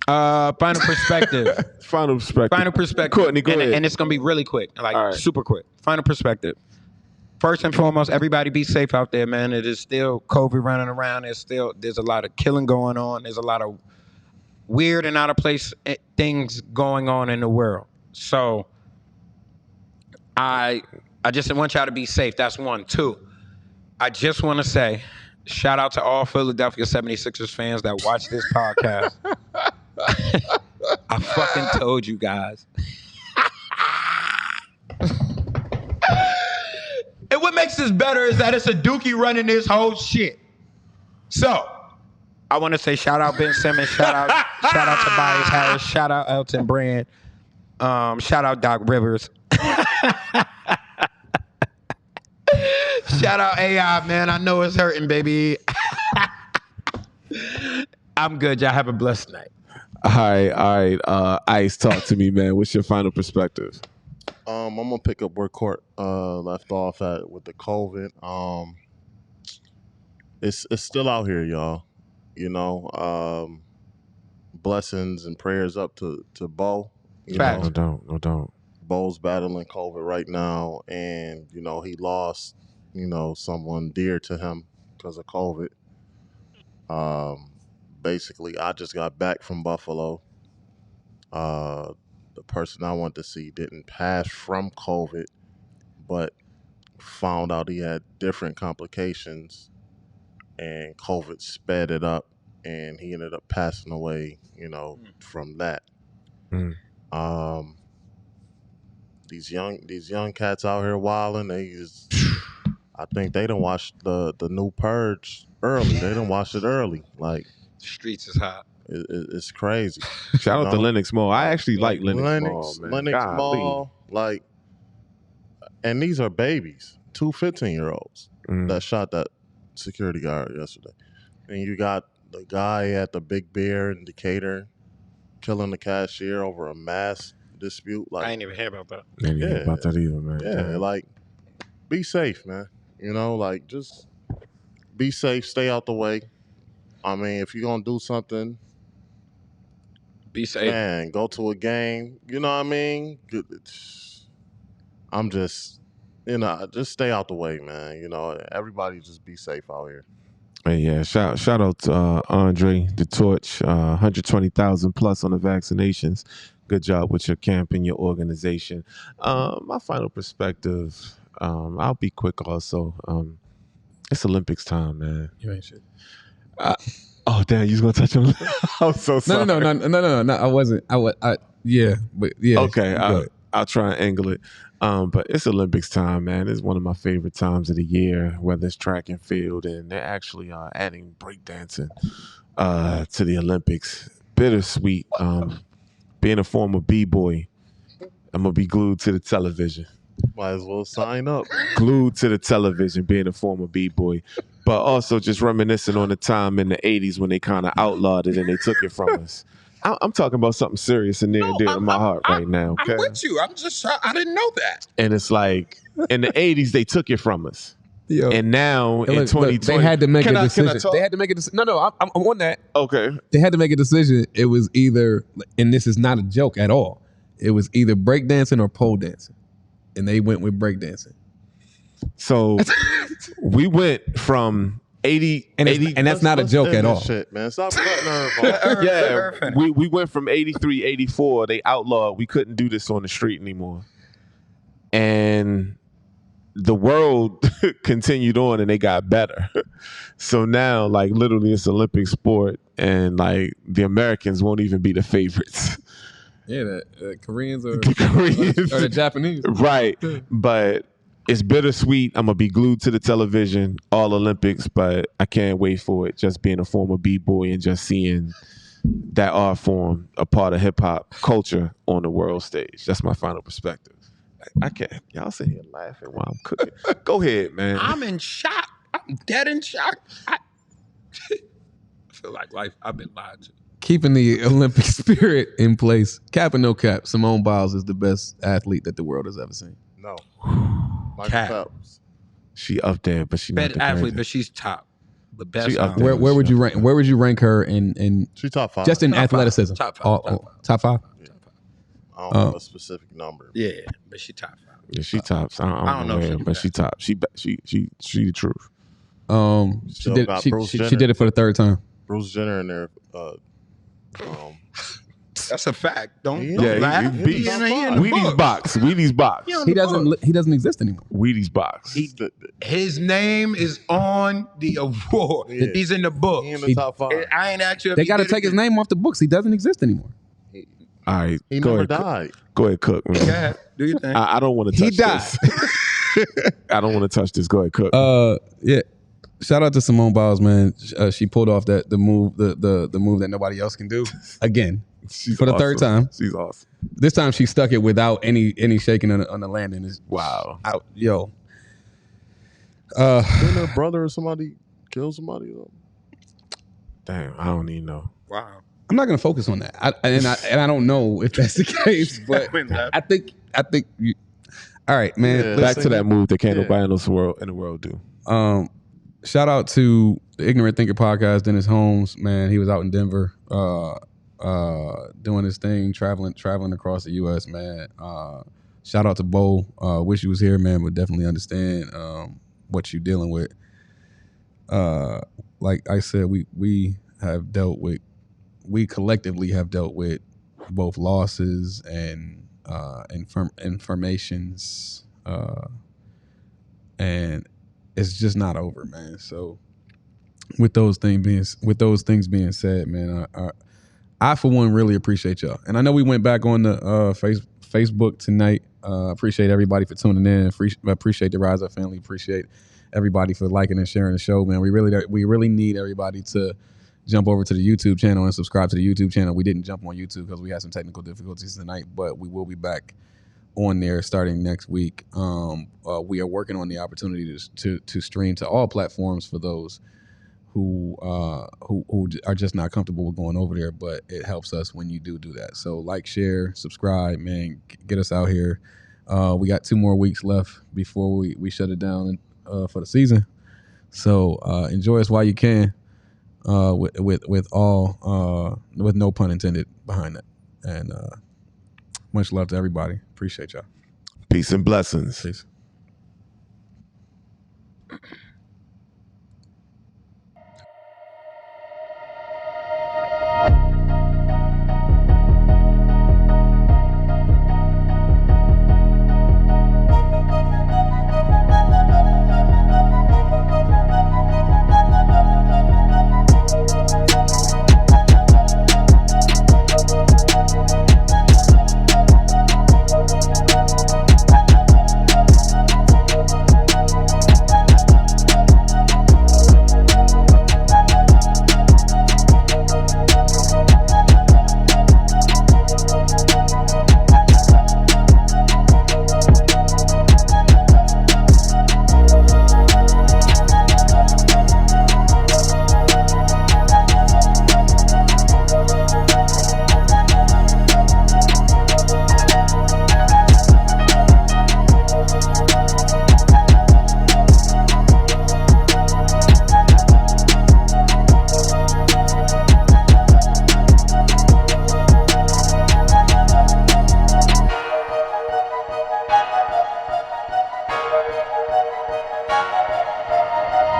Final perspective. Final perspective. Final perspective. Courtney, go ahead. And it's gonna be really quick, like All right. super quick. Final perspective. First and foremost, everybody be safe out there, man. It is still COVID running around. There's a lot of killing going on. There's a lot of weird and out of place things going on in the world. So I just want y'all to be safe. That's one. Two, I just want to say shout out to all Philadelphia 76ers fans that watch this podcast. I fucking told you guys. And what makes this better is that it's a dookie running this whole shit. So, I want to say shout out Ben Simmons, shout out Tobias Harris, shout out Elton Brand, shout out Doc Rivers. Shout out AI, man. I know it's hurting, baby. I'm good. Y'all have a blessed night. All right. Ice, talk to me, man. What's your final perspective? I'm gonna pick up where Court left off at with the COVID. It's still out here, y'all. You know, blessings and prayers up to Bo. You Facts. know, No doubt. Bo's battling COVID right now, and you know he lost, you know, someone dear to him because of COVID. Basically, I just got back from Buffalo. The person I wanted to see didn't pass from COVID, but found out he had different complications, and COVID sped it up, and he ended up passing away, you know, from that. Mm. These young cats out here wilding. I think they done watched the new Purge early. They done watched it early. Like Streets is hot. it's crazy. Shout out to No. Lennox Mall. I actually like Lennox Mall, man. Lennox Golly. Mall, like, and these are babies, 2 15-year-olds Mm. that shot that security guard yesterday. And you got the guy at the Big Bear in Decatur killing the cashier over a mask dispute. Like, I ain't even hear about that. I ain't hear about that either, man. yeah, like, be safe, man. You know, like, just be safe, stay out the way. I mean, if you're gonna do something, Be safe. man, go to a game. You know what I mean? I'm just, you know, just stay out the way, man. You know, everybody just be safe out here. Hey, yeah, shout out to Andre the Torch, 120,000 plus on the vaccinations. Good job with your camp and your organization. My final perspective, I'll be quick also. It's Olympics time, man. You ain't shit. Oh, damn, you was going to touch on I'm so sorry. No. I wasn't. Yeah, but yeah. Okay, go ahead. I'll try and angle it. But it's Olympics time, man. It's one of my favorite times of the year, whether it's track and field, and they're actually adding breakdancing to the Olympics. Bittersweet. Being a former B-boy, I'm going to be glued to the television. Might as well sign up. Glued to the television, being a former B-boy. But also just reminiscing on the time in the 80s when they kind of outlawed it and they took it from us. I'm talking about something serious and near and dear to my heart right now. Okay? I'm with you. I didn't know that. And it's like, in the 80s, they took it from us. Yo. And now in Look, 2020, they had to make a Can I decision. talk? They had to make a decision. No, I'm on that. Okay. They had to make a decision. It was either, and this is not a joke at all. It was either breakdancing or pole dancing, and they went with breakdancing. So we went from 80, And, 80 and that's not a Let's joke end at this all. Shit, man. Stop cutting her off. yeah, we went from 83, 84. They outlawed. We couldn't do this on the street anymore. And the world continued on and they got better. So now, like, literally, it's Olympic sport, and like the Americans won't even be the favorites. Yeah, the Koreans or The Koreans. or the Japanese, Right? But it's bittersweet. I'm gonna be glued to the television all Olympics, but I can't wait for it. Just being a former b-boy and just seeing that art form a part of hip hop culture on the world stage. That's my final perspective. I can't. Y'all sit here laughing while I'm cooking. Go ahead, man. I'm in shock. I'm dead in shock. I feel like I've been lied to. Keeping the Olympic spirit in place. Cap or no cap, Simone Biles is the best athlete that the world has ever seen. No. Cap. Michael Phelps. She up there, but she not Best the athlete, greatest. but she's top. The best. She up there. Where would you rank? Where would you rank her in She top 5. just in Top five. athleticism? Top five. Top five. I don't know a specific number. Yeah, but she top 5. Yeah, she tops. I don't know, if she where, do but that. she top. She the truth. She Still did. got She Bruce did Jenner. it for the third time. Bruce Jenner in there. That's a fact. Don't Yeah, laugh. he He beast. in the Wheaties book. box. Wheaties box. Yeah. He doesn't. He doesn't exist anymore. Wheaties box. His name is on the award. Yeah. He's in the book. He in the top 5. I ain't asked you if They he got to did take it. his name off the books. He doesn't exist anymore. All right. He go never ahead. died. Go ahead, Cook. Man. Yeah, do you think? I don't want to touch He died. this. I don't want to touch this. Go ahead, Cook. Yeah. Shout out to Simone Biles, man. She pulled off the move, the move that nobody else can do again. She's for the third awesome. time. She's awesome. This time she stuck it without any shaking on the landing. It's Wow. out, yo. Didn't her brother or somebody kill somebody? Damn, I don't even know. Wow. I'm not gonna focus on that. I don't know if that's the case, but I think you. All right, man. Yeah. Back to that move that can't Yeah. nobody else in the world do. Shout out to the Ignorant Thinker podcast, Dennis Holmes. Man, he was out in Denver, doing his thing, traveling across the U.S. Man, shout out to Bo. Wish you was here, man, but definitely understand what you're dealing with. Like I said, we collectively have dealt with both losses and informations, and it's just not over, man. So with those things being said, man, I for one really appreciate y'all. And I know we went back on the Facebook tonight. Appreciate everybody for tuning in. Appreciate the Rise Up family. Appreciate everybody for liking and sharing the show, man. We really need everybody to jump over to the YouTube channel and subscribe to the YouTube channel. We didn't jump on YouTube because we had some technical difficulties tonight, but we will be back on there starting next week. We are working on the opportunity to stream to all platforms for those who are just not comfortable with going over there, but it helps us when you do that. So like, share, subscribe, man, get us out here. We got 2 more weeks left before we shut it down for the season. So enjoy us while you can, with no pun intended behind that. And much love to everybody. Appreciate y'all. Peace and blessings. Peace.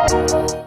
Thank you.